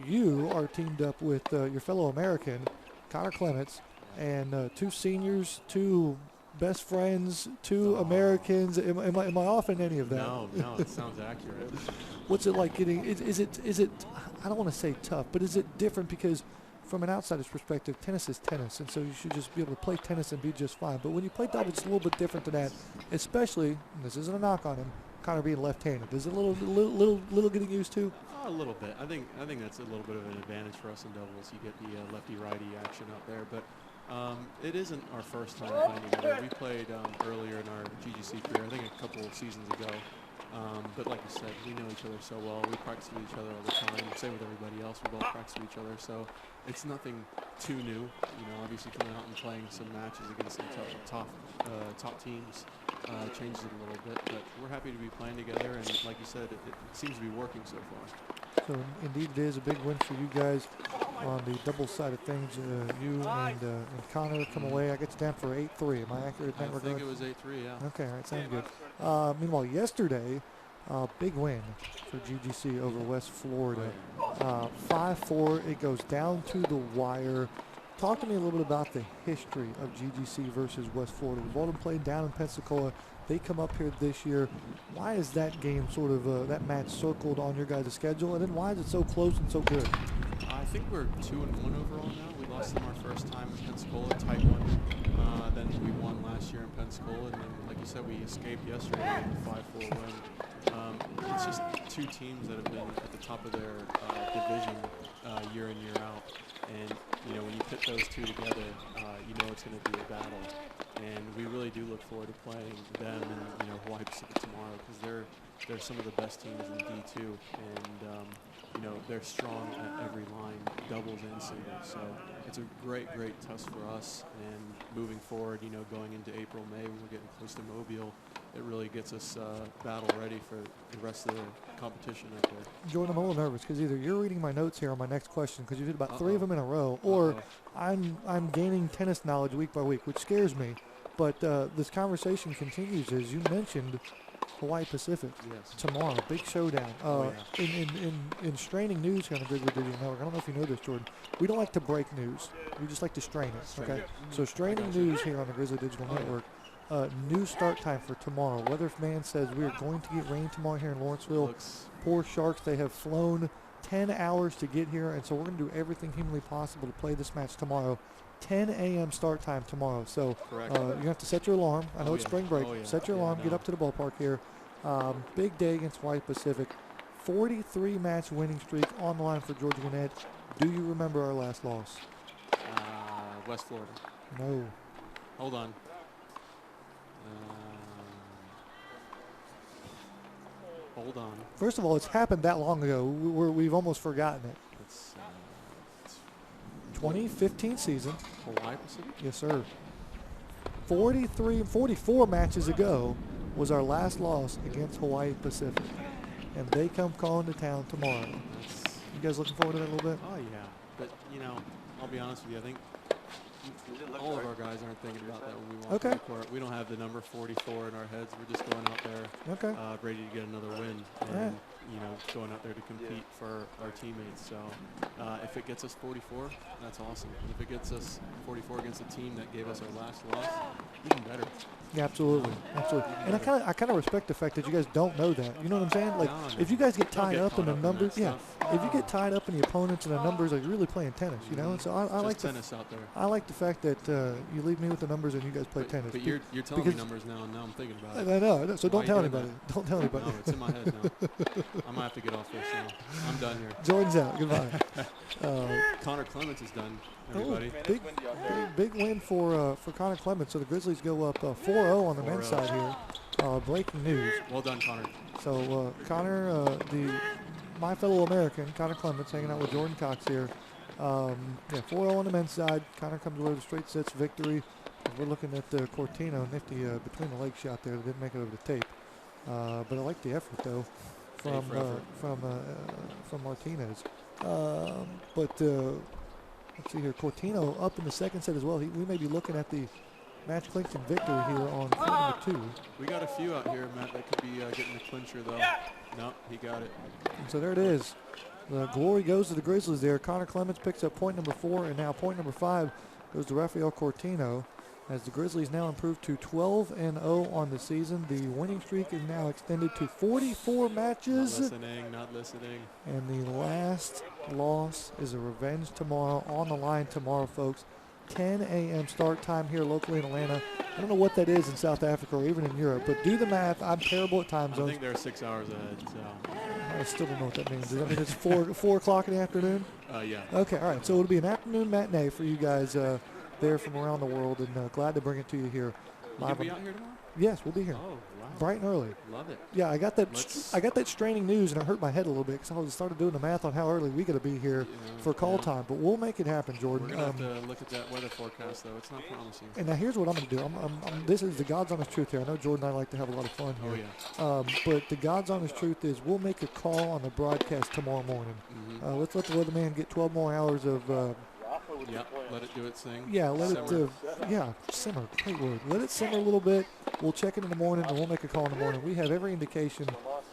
S2: You are teamed up with your fellow American, Connor Clements, and 2 seniors, 2 best friends, 2 Americans. Am I off in any of that?
S6: No, it sounds accurate.
S2: What's it like getting? Is it? I don't want to say tough, but is it different? Because from an outsider's perspective, tennis is tennis, and so you should just be able to play tennis and be just fine. But when you play doubles, it's a little bit different than that. Especially, and this isn't a knock on him, Connor being left-handed. Is it a little getting used to?
S6: A little bit. I think that's a little bit of an advantage for us in doubles. You get the lefty-righty action out there, but it isn't our first time playing together. We played earlier in our GGC career, I think a couple of seasons ago. But like you said, we know each other so well. We practice with each other all the time. Same with everybody else. We both practice with each other. So it's nothing too new. You know, obviously coming out and playing some matches against some top teams. changes it a little bit. But we're happy to be playing together, and like you said, it seems to be working so far.
S2: So indeed, it is a big win for you guys on the double side of things. You and Connor come away. I get you down for 8-3. Am I accurate in that regard?
S6: I think it was 8-3. Yeah.
S2: Okay, all right, sounds good. Meanwhile, yesterday, big win for GGC over West Florida. 5-4. It goes down to the wire. Talk to me a little bit about the history of GGC versus West Florida. We've all been played down in Pensacola. They come up here this year. Why is that game sort of, that match circled on your guys' schedule? And then why is it so close and so good?
S6: I think we're 2-1 overall now. We lost them our first time in Pensacola, tight one. Then we won last year in Pensacola, and then, like you said, we escaped yesterday with a 5-4 win. It's just two teams that have been at the top of their division year in, year out. And, you know, when you put those two together, you know it's going to be a battle. And we really do look forward to playing them and, you know, Hawaii Pacific tomorrow, because they're some of the best teams in D2. And, you know, they're strong at every line, doubles and singles. So it's a great test for us. And moving forward, you know, going into April, May, when we're getting close to Mobile, it really gets us battle ready for the rest of the competition out there.
S2: Jordan, I'm a little nervous because either you're reading my notes here on my next question, because you did about 3 of them in a row, or I'm gaining tennis knowledge week by week, which scares me. But this conversation continues as you mentioned Hawaii Pacific tomorrow, big showdown. In straining news here on the Grizzly Digital Network, I don't know if you know this, Jordan, we don't like to break news. We just like to strain it, okay? So straining news here on the Grizzly Digital Network. New start time for tomorrow. Weatherman says we are going to get rain tomorrow here in Lawrenceville. Poor Sharks, they have flown 10 hours to get here, and so we're going to do everything humanly possible to play this match tomorrow. 10 a.m. start time tomorrow. So you have to set your alarm. I know it's spring break. Set your alarm. Get up to the ballpark here. Big day against Hawaii Pacific. 43-match winning streak on the line for Georgia Gwinnett. Do you remember our last loss?
S6: West Florida.
S2: No.
S6: Hold on. Hold on.
S2: First of all, it's happened that long ago. We've almost forgotten it.
S6: It's
S2: 2015 season.
S6: Hawaii Pacific?
S2: Yes, sir. 44 matches ago was our last loss against Hawaii Pacific. And they come calling to town tomorrow. You guys looking forward to that a little bit?
S6: Oh, yeah. But, you know, I'll be honest with you. I think all of our guys aren't thinking about that when we walk on the court. We don't have the number 44 in our heads. We're just going out there ready to get another win and, you know, going out there to compete for our teammates. So if it gets us 44, that's awesome. And if it gets us 44 against a team that gave us our last loss, even better.
S2: Yeah, absolutely. And I kind of respect the fact that you guys don't know that. You know what I'm saying? Like, if you guys get tied up in the numbers, if you get tied up in the opponents and the numbers, like, you're really playing tennis, you know? And so I like
S6: tennis out there.
S2: I like the fact that you leave me with the numbers and you guys play tennis.
S6: But you're telling me numbers now, and now I'm thinking about it.
S2: I know. So don't tell anybody. Don't tell anybody.
S6: No, it's in my head now. I'm gonna have to get off this now. I'm done here.
S2: Jordan's out. Goodbye.
S6: Connor Clements is done. Everybody.
S2: Big win for Connor Clements. So the Grizzlies go up 4-0 on the men's side here. Breaking news.
S6: Well done, Connor.
S2: So Connor, my fellow American, Connor Clements, hanging out with Jordan Cox here. 4-0 on the men's side. Connor comes away with a straight sets victory. We're looking at Cortino, nifty between the leg shot there that didn't make it over the tape. But I like the effort though from Martinez. Let's see here. Cortino up in the second set as well. We may be looking at the match clinching victory here on court number 2.
S6: We got a few out here, Matt, that could be getting the clincher though. Nope, he got it.
S2: And so there it is. The glory goes to the Grizzlies there. Connor Clements picks up point number 4, and now point number 5 goes to Rafael Cortino, as the Grizzlies now improve to 12-0 on the season. The winning streak is now extended to 44 matches.
S6: Not listening.
S2: And the last loss is a revenge tomorrow, on the line tomorrow, folks. 10 a.m. start time here locally in Atlanta. I don't know what that is in South Africa or even in Europe, but do the math. I'm terrible at time zones.
S6: I think they're 6 hours ahead, so.
S2: I still don't know what that means. Does that mean it's 4 o'clock in the afternoon?
S6: Yeah.
S2: Okay, all right. So it'll be an afternoon matinee for you guys there from around the world, and glad to bring it to you here.
S6: Will you be out here tomorrow?
S2: Yes, we'll be here.
S6: Oh, wow.
S2: bright and early.
S6: Love it.
S2: Yeah, I got that straining news, and it hurt my head a little bit because I started doing the math on how early we got to be here for call time. But we'll make it happen, Jordan.
S6: We're going to have to look at that weather forecast, though. It's not promising.
S2: And now here's what I'm going to do. This is the God's honest truth here. I know Jordan and I like to have a lot of fun here.
S6: Oh, yeah.
S2: But the God's honest truth is we'll make a call on the broadcast tomorrow morning.
S6: Mm-hmm.
S2: Let's let the weatherman get 12 more hours of
S6: let it do its thing.
S2: Yeah,
S6: Simmer.
S2: simmer. Great word. Let it simmer a little bit. We'll check it in the morning, and we'll make a call in the morning. We have every indication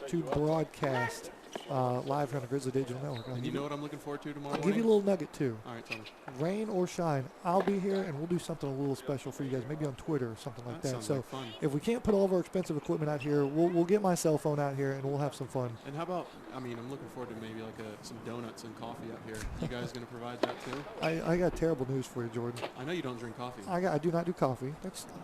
S2: to broadcast live here on the Grizzly Digital Network.
S6: And you know what I'm looking forward to tomorrow
S2: I'll
S6: morning?
S2: give you a little nugget, too.
S6: All right, tell me.
S2: Rain or shine, I'll be here, and we'll do something a little special for you guys, maybe on Twitter or something like that.
S6: Sounds
S2: So
S6: like fun.
S2: if we can't put all of our expensive equipment out here, we'll get my cell phone out here, and we'll have some fun.
S6: And how about, I'm looking forward to maybe like some donuts and coffee out here. You guys going to provide that too?
S2: I got terrible news for you, Jordan.
S6: I know you don't drink coffee.
S2: I do not do coffee.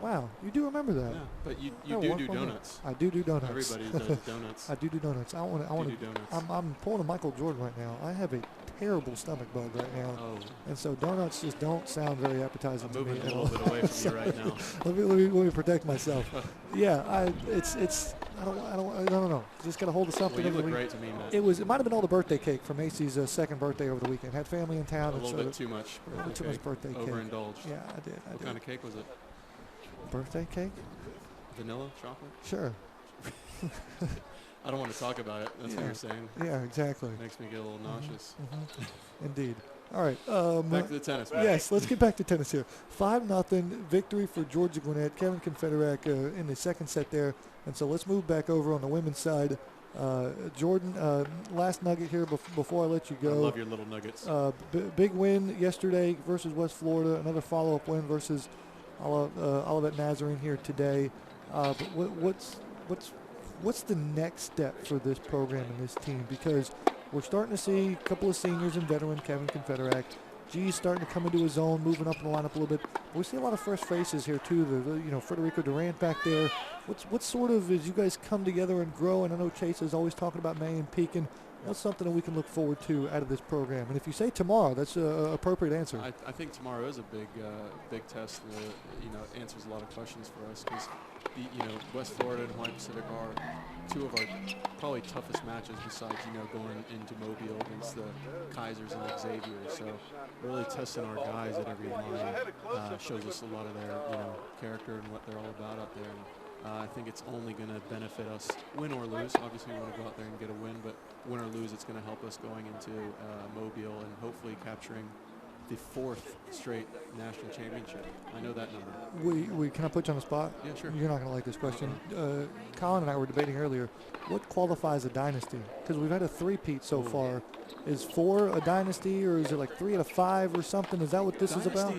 S2: Wow, you do remember that.
S6: Yeah, but you
S2: Oh,
S6: do
S2: one
S6: do
S2: for me.
S6: donuts.
S2: I do donuts.
S6: Everybody does donuts.
S2: I do donuts. I want
S6: do
S2: to.
S6: donuts.
S2: I'm pulling a Michael Jordan right now. I have a terrible stomach bug right now, and so donuts just don't sound very appetizing
S6: I'm
S2: to me.
S6: moving a little bit away from you right now.
S2: Let me protect myself. Yeah, it's I don't know. Just got a hold of something.
S6: Well, you
S2: over
S6: look
S2: the
S6: great to me, Matt.
S2: It might have been all the birthday cake from Macy's second birthday over the weekend. Had family in town.
S6: A little bit too much.
S2: Too much birthday cake.
S6: Overindulged.
S2: Yeah, I did.
S6: What kind of cake was it?
S2: Birthday cake?
S6: Vanilla, chocolate?
S2: Sure.
S6: I don't want to talk about it. That's what you're saying.
S2: Yeah, exactly.
S6: Makes me get a little nauseous.
S2: Indeed. All right.
S6: Back to the tennis. Matt.
S2: Yes, let's get back to tennis here. 5-0 victory for Georgia Gwinnett. Kevin Confederac in the second set there. And so let's move back over on the women's side. Jordan, last nugget here before I let you go.
S6: I love your little nuggets.
S2: Big win yesterday versus West Florida. Another follow-up win versus Olivet Nazarene here today. But what's the next step for this program and this team? Because we're starting to see a couple of seniors and veteran Kevin Confederac. G's starting to come into his own, moving up in the lineup a little bit. We see a lot of fresh faces here too. Federico Durant back there. What's sort of, as you guys come together and grow, and I know Chase is always talking about May and Pekin, what's something that we can look forward to out of this program? And if you say tomorrow, that's an appropriate answer.
S6: I think tomorrow is a big test that answers a lot of questions for us because West Florida and Hawaii Pacific are two of our probably toughest matches besides going into Mobile against the Kaisers and the Xaviers. So really testing our guys at every line shows us a lot of their character and what they're all about out there. And I think it's only going to benefit us, win or lose. Obviously, we want to go out there and get a win, but win or lose, it's going to help us going into Mobile and hopefully capturing the 4th straight national championship. I know that number.
S2: We can I put you on the spot?
S6: Yeah, sure.
S2: You're not going to like this question. Colin and I were debating earlier, what qualifies a dynasty? Because we've had a three-peat so far. Is 4 a dynasty, or is it like 3 out of 5 or something? Is that what this is about?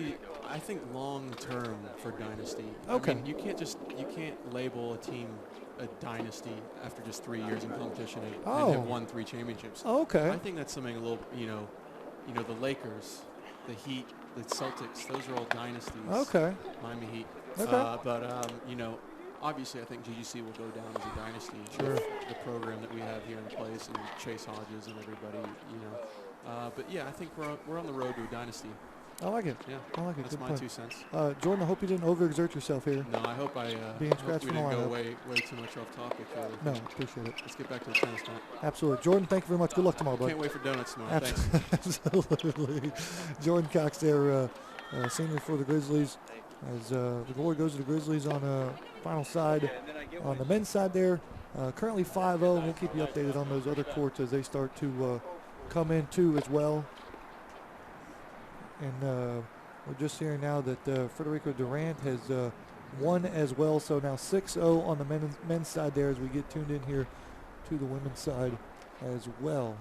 S6: I think long term for dynasty.
S2: Okay.
S6: I mean, you can't label a team a dynasty after just 3 years in competition and have won 3 championships.
S2: Oh, okay.
S6: I think that's something a little, the Lakers, the Heat, the Celtics, those are all dynasties.
S2: Okay.
S6: Miami Heat.
S2: Okay.
S6: But obviously I think GGC will go down as a dynasty.
S2: Sure.
S6: With the program that we have here in place and Chase Hodges and everybody, But yeah, I think we're on the road to a dynasty.
S2: I like it.
S6: Yeah.
S2: I like it.
S6: That's
S2: Good
S6: my
S2: point.
S6: 2 cents.
S2: Jordan, I hope you didn't overexert yourself here.
S6: No, I hope I
S2: Being
S6: hope
S2: scratched
S6: we
S2: from the
S6: didn't go
S2: lineup.
S6: way too much off topic.
S2: No, appreciate it.
S6: Let's get back to the tennis, Matt.
S2: Absolutely. Jordan, thank you very much. Good luck tomorrow, bud.
S6: Can't wait for donuts tomorrow. Thanks.
S2: Absolutely. Jordan Cox there, senior for the Grizzlies. As the glory goes to the Grizzlies on final side. On the men's side there, currently 5-0. We'll keep you updated on those other courts as they start to come in too as well. And we're just hearing now that Federico Durant has won as well. So now 6-0 on the men's side there as we get tuned in here to the women's side as well.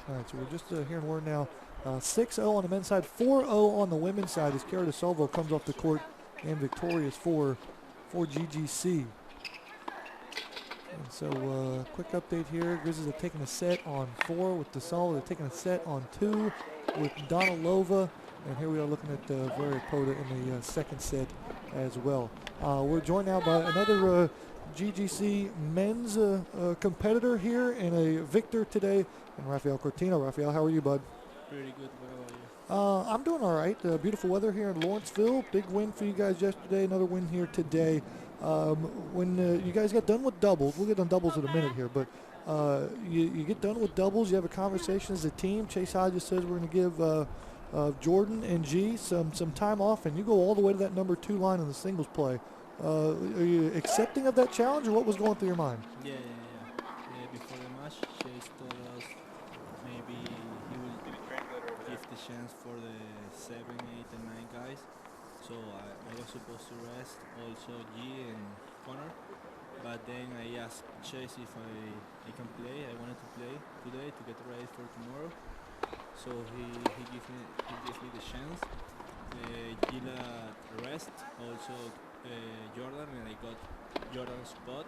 S2: All right, so we're just hearing word now. 6-0 on the men's side, 4-0 on the women's side as Cara DeSalvo comes off the court and victorious for GGC. And so quick update here. Grizzlies have taken a set on 4 with DeSalvo. They're taking a set on 2 with Donalova. And here we are looking at Valeria Pota in the second set as well. We're joined now by another GGC men's competitor here and a victor today, and Rafael Cortino. Rafael, how are you, bud?
S7: Pretty good. What about you?
S2: I'm doing all right. Beautiful weather here in Lawrenceville. Big win for you guys yesterday. Another win here today. When you guys got done with doubles, we'll get on doubles in a minute here, but you get done with doubles, you have a conversation as a team. Chase Hodges says we're going to give Jordan and G some time off, and you go all the way to that number 2 line in the singles play. Are you accepting of that challenge, or what was going through your mind?
S7: Yeah. Before the match, Chase told us maybe he will give the chance for the 7, 8, and 9 guys. So I was supposed to rest also G and Connor. But then I asked Chase if I can play. I wanted to play today to get ready for tomorrow. So he gave me the chance. Gila rest, also Jordan, and I got Jordan's spot,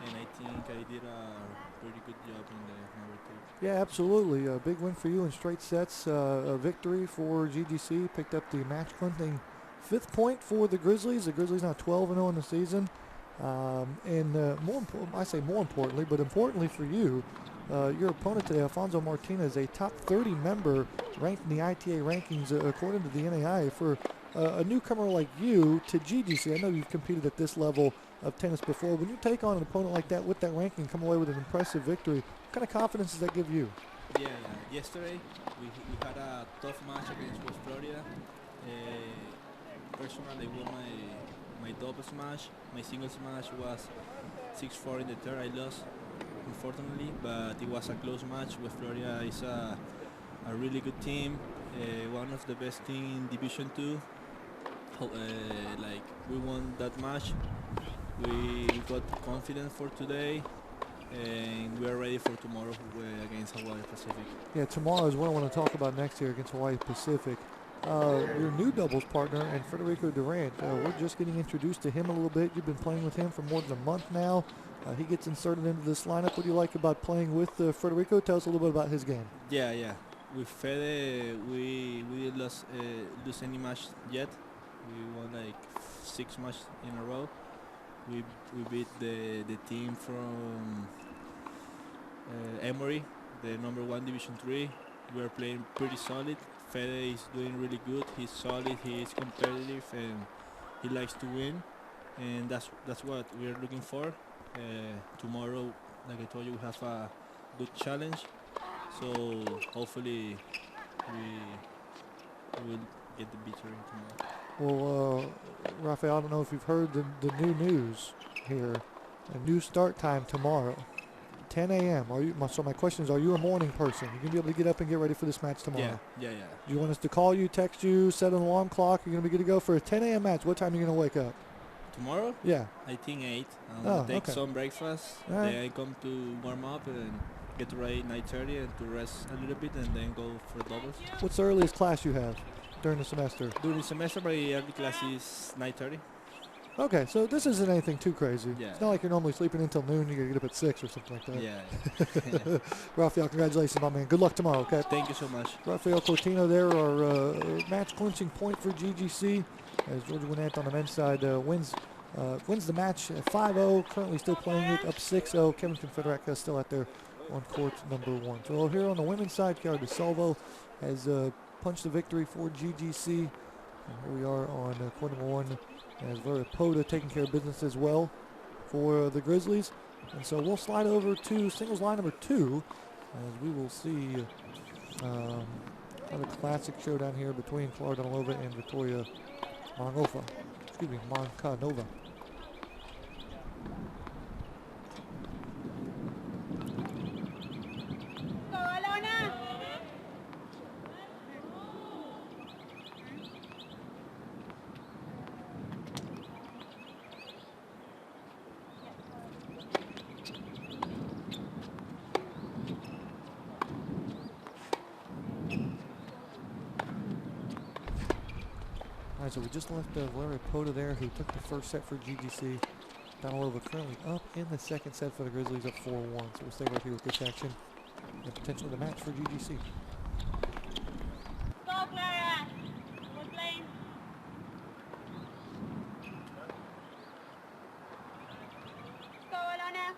S7: and I think I did a pretty good job in the number 2.
S2: Yeah, absolutely. A big win for you in straight sets. A victory for GGC. Picked up the match clinching 5th point for the Grizzlies. The Grizzlies now 12-0 in the season. More importantly, but importantly for you, your opponent today, Alfonso Martinez, a top 30 member ranked in the ITA rankings according to the NAIA. For a newcomer like you to GGC, I know you've competed at this level of tennis before. When you take on an opponent like that with that ranking, come away with an impressive victory, what kind of confidence does that give you?
S7: Yeah. Yesterday we had a tough match against West Florida. Personally, I won my doubles match. My singles match was 6-4 in the third. I lost, unfortunately, but it was a close match. West Florida is a really good team, one of the best team in Division 2. We won that match. We got confidence for today, and we are ready for tomorrow against Hawaii Pacific.
S2: Yeah, tomorrow is what I want to talk about next year against Hawaii Pacific. Your new doubles partner, and Federico Durant, we're just getting introduced to him a little bit. You've been playing with him for more than a month now. He gets inserted into this lineup. What do you like about playing with Federico? Tell us a little bit about his game.
S7: Yeah. With Fede, we didn't lose any match yet. We won like 6 matches in a row. We beat the team from Emory, the number 1 Division 3. We are playing pretty solid. Fede is doing really good. He's solid. He is competitive, and he likes to win. And that's what we are looking for. Tomorrow, like I told you, we have a good challenge. So hopefully we will get the victory tomorrow.
S2: Well, Rafael, I don't know if you've heard the new news here. A new start time tomorrow, 10 a.m. So my question is, are you a morning person? You're going to be able to get up and get ready for this match tomorrow?
S7: Yeah.
S2: Do you want us to call you, text you, set an alarm clock? You're going to be good to go for a 10 a.m. match. What time are you going to wake up?
S7: Tomorrow?
S2: Yeah.
S7: I think 8. I'm going to take some breakfast.
S2: Right.
S7: Then I come to warm up and get ready 9:30 and to rest a little bit, and then go for doubles.
S2: What's the earliest class you have during the semester?
S7: During the semester, my early class is 9:30.
S2: Okay, so this isn't anything too crazy.
S7: Yeah.
S2: It's not like you're normally sleeping until noon. You got to get up at 6 or something like that.
S7: Yeah.
S2: Rafael, congratulations, my man. Good luck tomorrow, okay?
S7: Thank you so much.
S2: Rafael Cortino there, our match-clinching point for GGC, as Georgia Gwinnett on the men's side wins the match at 5-0, currently still playing it, up 6-0. Kevin Confederaca still out there on court number 1. So here on the women's side, Chiara DeSalvo has punched the victory for GGC. And here we are on court number 1, as Valeria Poda taking care of business as well for the Grizzlies. And so we'll slide over to singles line number 2, as we will see another classic showdown here between Clara Donalova and Victoria Markanova. All right, so we just left Valeria Poda there, who took the first set for GGC. Donalova currently up in the second set for the Grizzlies, up 4-1. So we'll stay right here with this action and potentially the match for GGC.
S8: Go, Clara. We're playing. Go, Alana.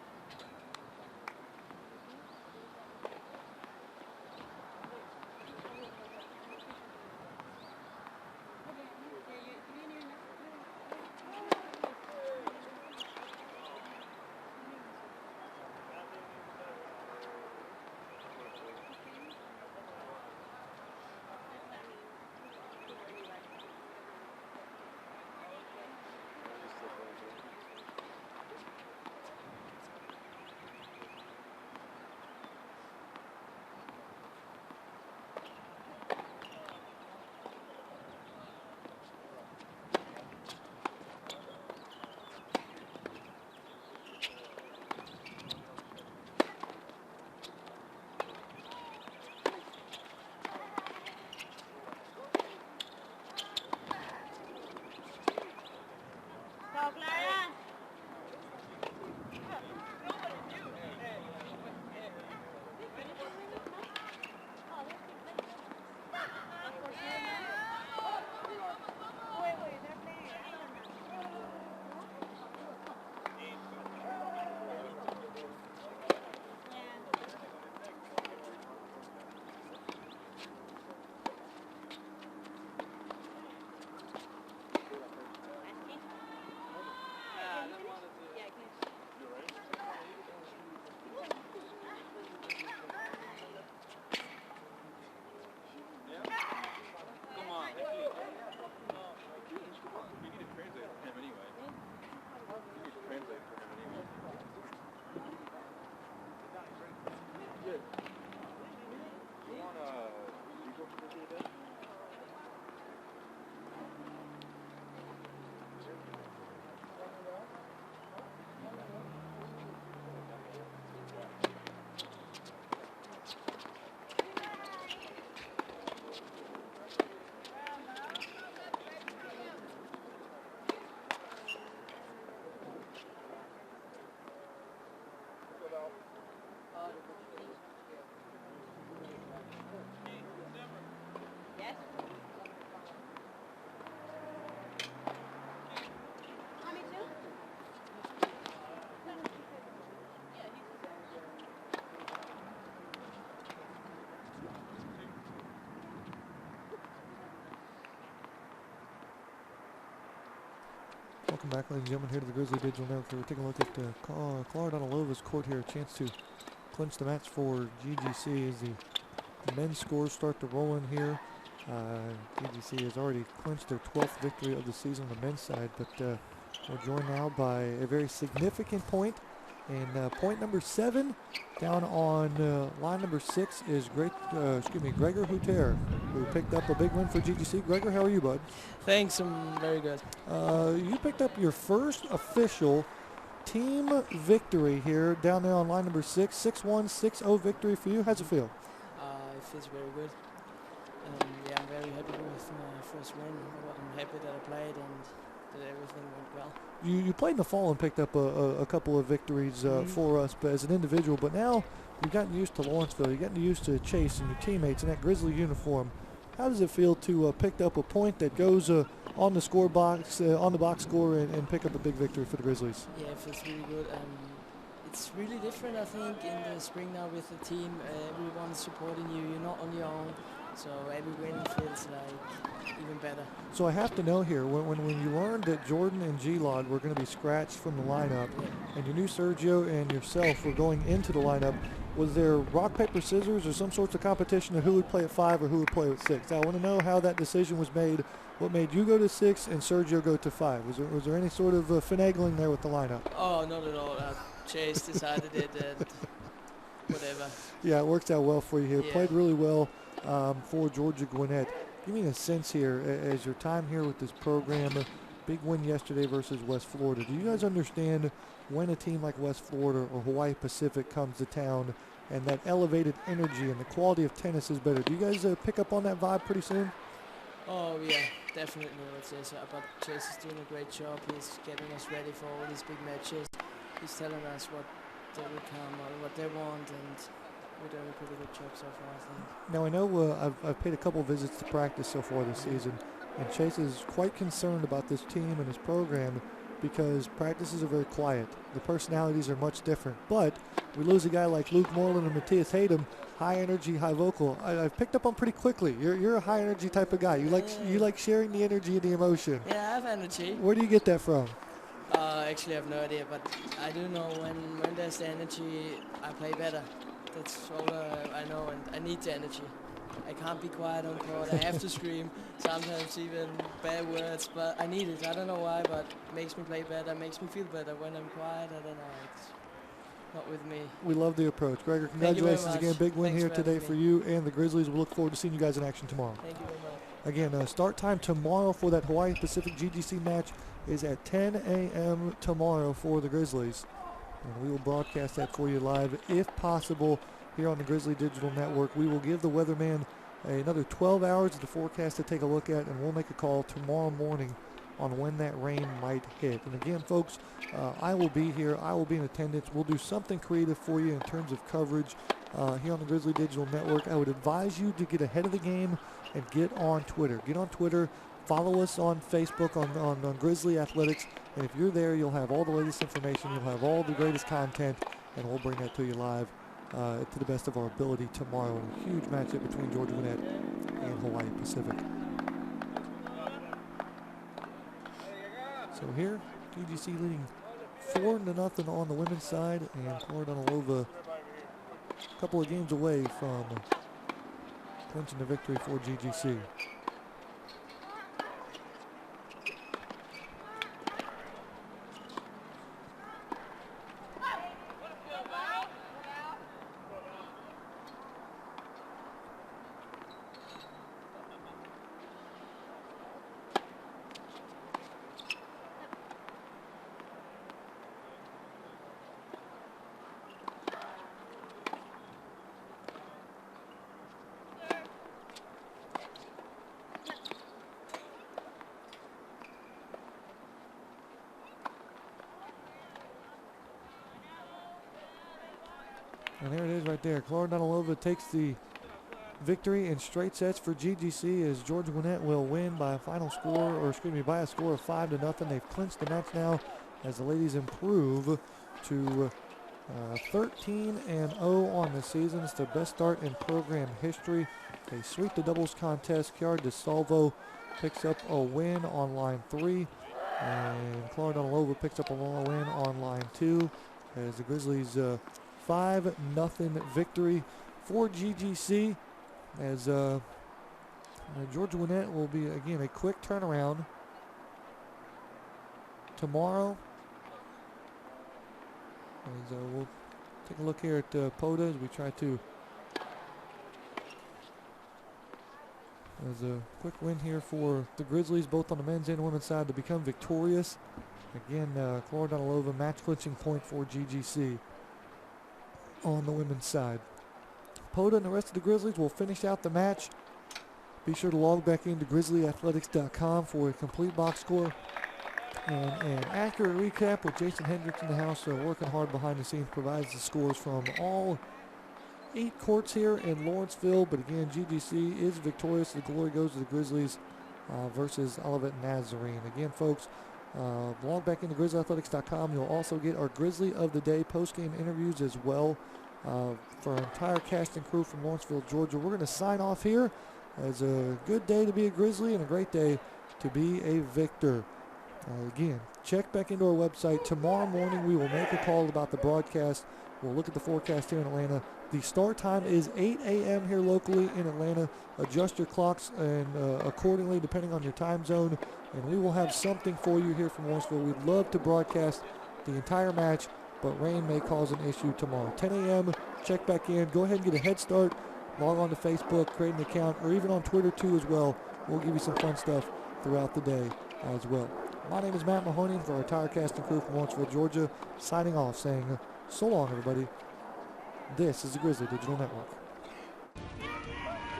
S2: Welcome back, ladies and gentlemen, here to the Grizzly Digital Network. We're taking a look at Clark Olivet's court here. A chance to clinch the match for GGC as the men's scores start to roll in here. GGC has already clinched their 12th victory of the season on the men's side, but we're joined now by a very significant point. And point number 7 down on line number 6 is Gregor Hutter, who picked up a big win for GGC. Gregor, how are you, bud?
S9: Thanks, I'm very good.
S2: You picked up your first official team victory here down there on line number 6. 6-1, 6-0 victory for you. How's it feel?
S9: It feels very good. Yeah, I'm very happy with my first win. I'm happy that I played and that everything went well.
S2: You played in the fall and picked up a couple of victories for us, but as an individual. But now you've gotten used to Lawrenceville. You've gotten used to Chase and your teammates in that Grizzly uniform. How does it feel to pick up a point that goes on the score box, on the box score, and pick up a big victory for the Grizzlies?
S9: Yeah, it feels really good. It's really different, I think, in the spring now with the team. Everyone's supporting you. You're not on your own. So every win feels like even better.
S2: So I have to know here, when you learned that Jordan and G-Lod were going to be scratched from the lineup, and you knew Sergio and yourself were going into the lineup, was there rock, paper, scissors or some sorts of competition of who would play at 5 or who would play at 6? I want to know how that decision was made. What made you go to 6 and Sergio go to 5? Was there any sort of finagling there with the lineup?
S9: Oh, not at all. Chase decided it and whatever.
S2: Yeah, it works out well for you here.
S9: Yeah.
S2: Played really well for Georgia Gwinnett. Give me a sense here, as your time here with this program, big win yesterday versus West Florida. Do you guys understand when a team like West Florida or Hawaii Pacific comes to town and that elevated energy and the quality of tennis is better? Do you guys pick up on that vibe pretty soon?
S9: Oh, yeah, definitely, I would say so. But Chase is doing a great job. He's getting us ready for all these big matches. He's telling us what they will come or what they want, and we're doing a pretty good job so far, I think.
S2: Now, I know I've paid a couple visits to practice so far this season, and Chase is quite concerned about this team and his program because practices are very quiet. The personalities are much different. But we lose a guy like Luke Moreland and Matthias Hayden, high energy, high vocal. I've picked up on pretty quickly. You're a high energy type of guy. You like sharing the energy and the emotion.
S9: Yeah, I have energy.
S2: Where do you get that from?
S9: Actually, I have no idea, but I do know when there's the energy, I play better. That's all I know, and I need the energy. I can't be quiet on court. I have to scream, sometimes even bad words, but I need it. I don't know why, but it makes me play better, makes me feel better. When I'm quiet, I don't know. It's not with me.
S2: We love the approach. Gregor, congratulations again. Big win here today for you and the Grizzlies. We look forward to seeing you guys in action tomorrow.
S9: Thank you very much.
S2: Again, start time tomorrow for that Hawaii Pacific GGC match is at 10 a.m. tomorrow for the Grizzlies. And we will broadcast that for you live, if possible, here on the Grizzly Digital Network. We will give the weatherman another 12 hours of the forecast to take a look at, and we'll make a call tomorrow morning on when that rain might hit. And again, folks, I will be here. I will be in attendance. We'll do something creative for you in terms of coverage here on the Grizzly Digital Network. I would advise you to get ahead of the game and get on Twitter. Get on Twitter. Follow us on Facebook on Grizzly Athletics. And if you're there, you'll have all the latest information. You'll have all the greatest content, and we'll bring that to you live to the best of our ability tomorrow in a huge matchup between Georgia Gwinnett and Hawaii Pacific. So here, GGC leading 4-0 on the women's side, and Florida Olivet a couple of games away from clinching the victory for GGC. And there it is right there. Florida Olivet takes the victory in straight sets for GGC as Georgia Gwinnett will win by a final score, or excuse me, by a score of 5-0. They've clinched the match now as the ladies improve to 13-0 on the season. It's their best start in program history. They sweep the doubles contest. Chiara DeSalvo picks up a win on line 3. And Olivet picks up a win on line 2 as the Grizzlies 5-0 victory for GGC, as Georgia Gwinnett will be, again, a quick turnaround tomorrow. As we'll take a look here at POTA as we try to, as a quick win here for the Grizzlies, both on the men's and women's side, to become victorious. Again, Olivet match clinching point for GGC on the women's side. POTA and the rest of the Grizzlies will finish out the match. Be sure to log back into grizzlyathletics.com for a complete box score and an accurate recap with Jason Hendricks in the house, working hard behind the scenes, provides the scores from all 8 courts here in Lawrenceville. But again, GGC is victorious. The glory goes to the Grizzlies versus Olivet Nazarene. Again, folks, log back into grizzlyathletics.com. You'll also get our Grizzly of the Day post-game interviews as well for our entire cast and crew from Lawrenceville, Georgia. We're going to sign off here. It's a good day to be a Grizzly and a great day to be a victor. Again, check back into our website. Tomorrow morning we will make a call about the broadcast. We'll look at the forecast here in Atlanta. The start time is 8 a.m. here locally in Atlanta. Adjust your clocks and accordingly depending on your time zone. And we will have something for you here from Lawrenceville. We'd love to broadcast the entire match, but rain may cause an issue tomorrow. 10 a.m., check back in. Go ahead and get a head start. Log on to Facebook, create an account, or even on Twitter too as well. We'll give you some fun stuff throughout the day as well. My name is Matt Mahoney for our entire cast and crew from Lawrenceville, Georgia, signing off saying so long, everybody. This is the Grizzly Digital Network.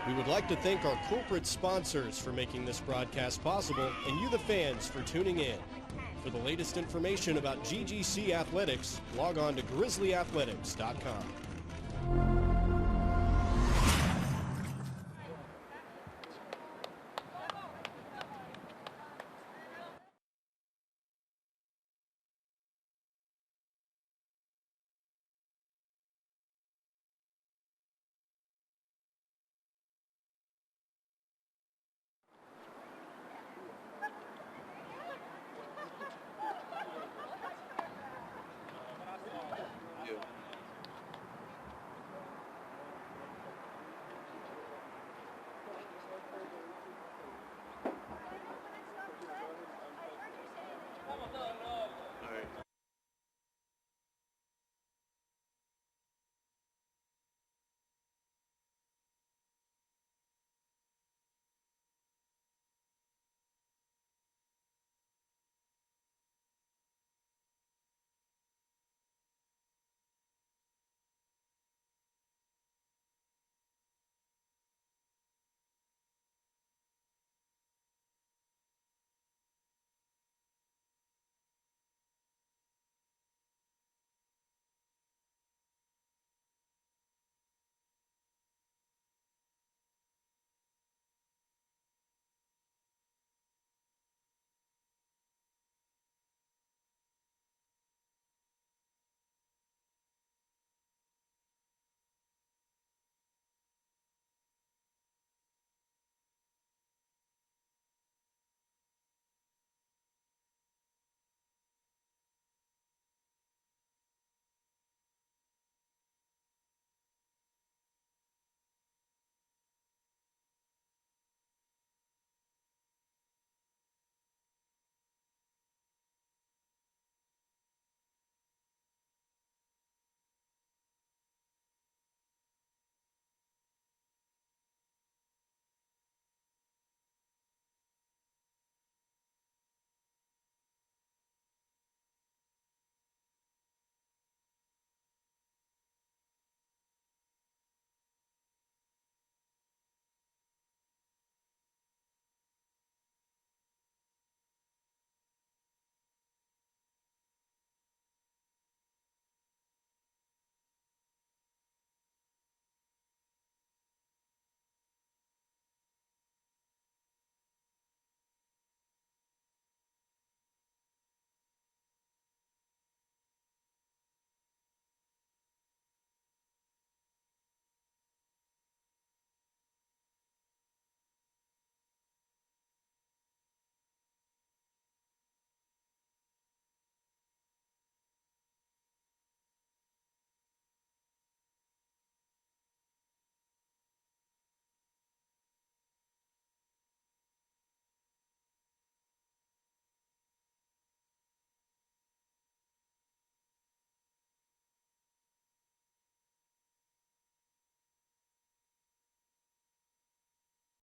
S3: We would like to thank our corporate sponsors for making this broadcast possible, and you, the fans, for tuning in. For the latest information about GGC athletics, log on to grizzlyathletics.com.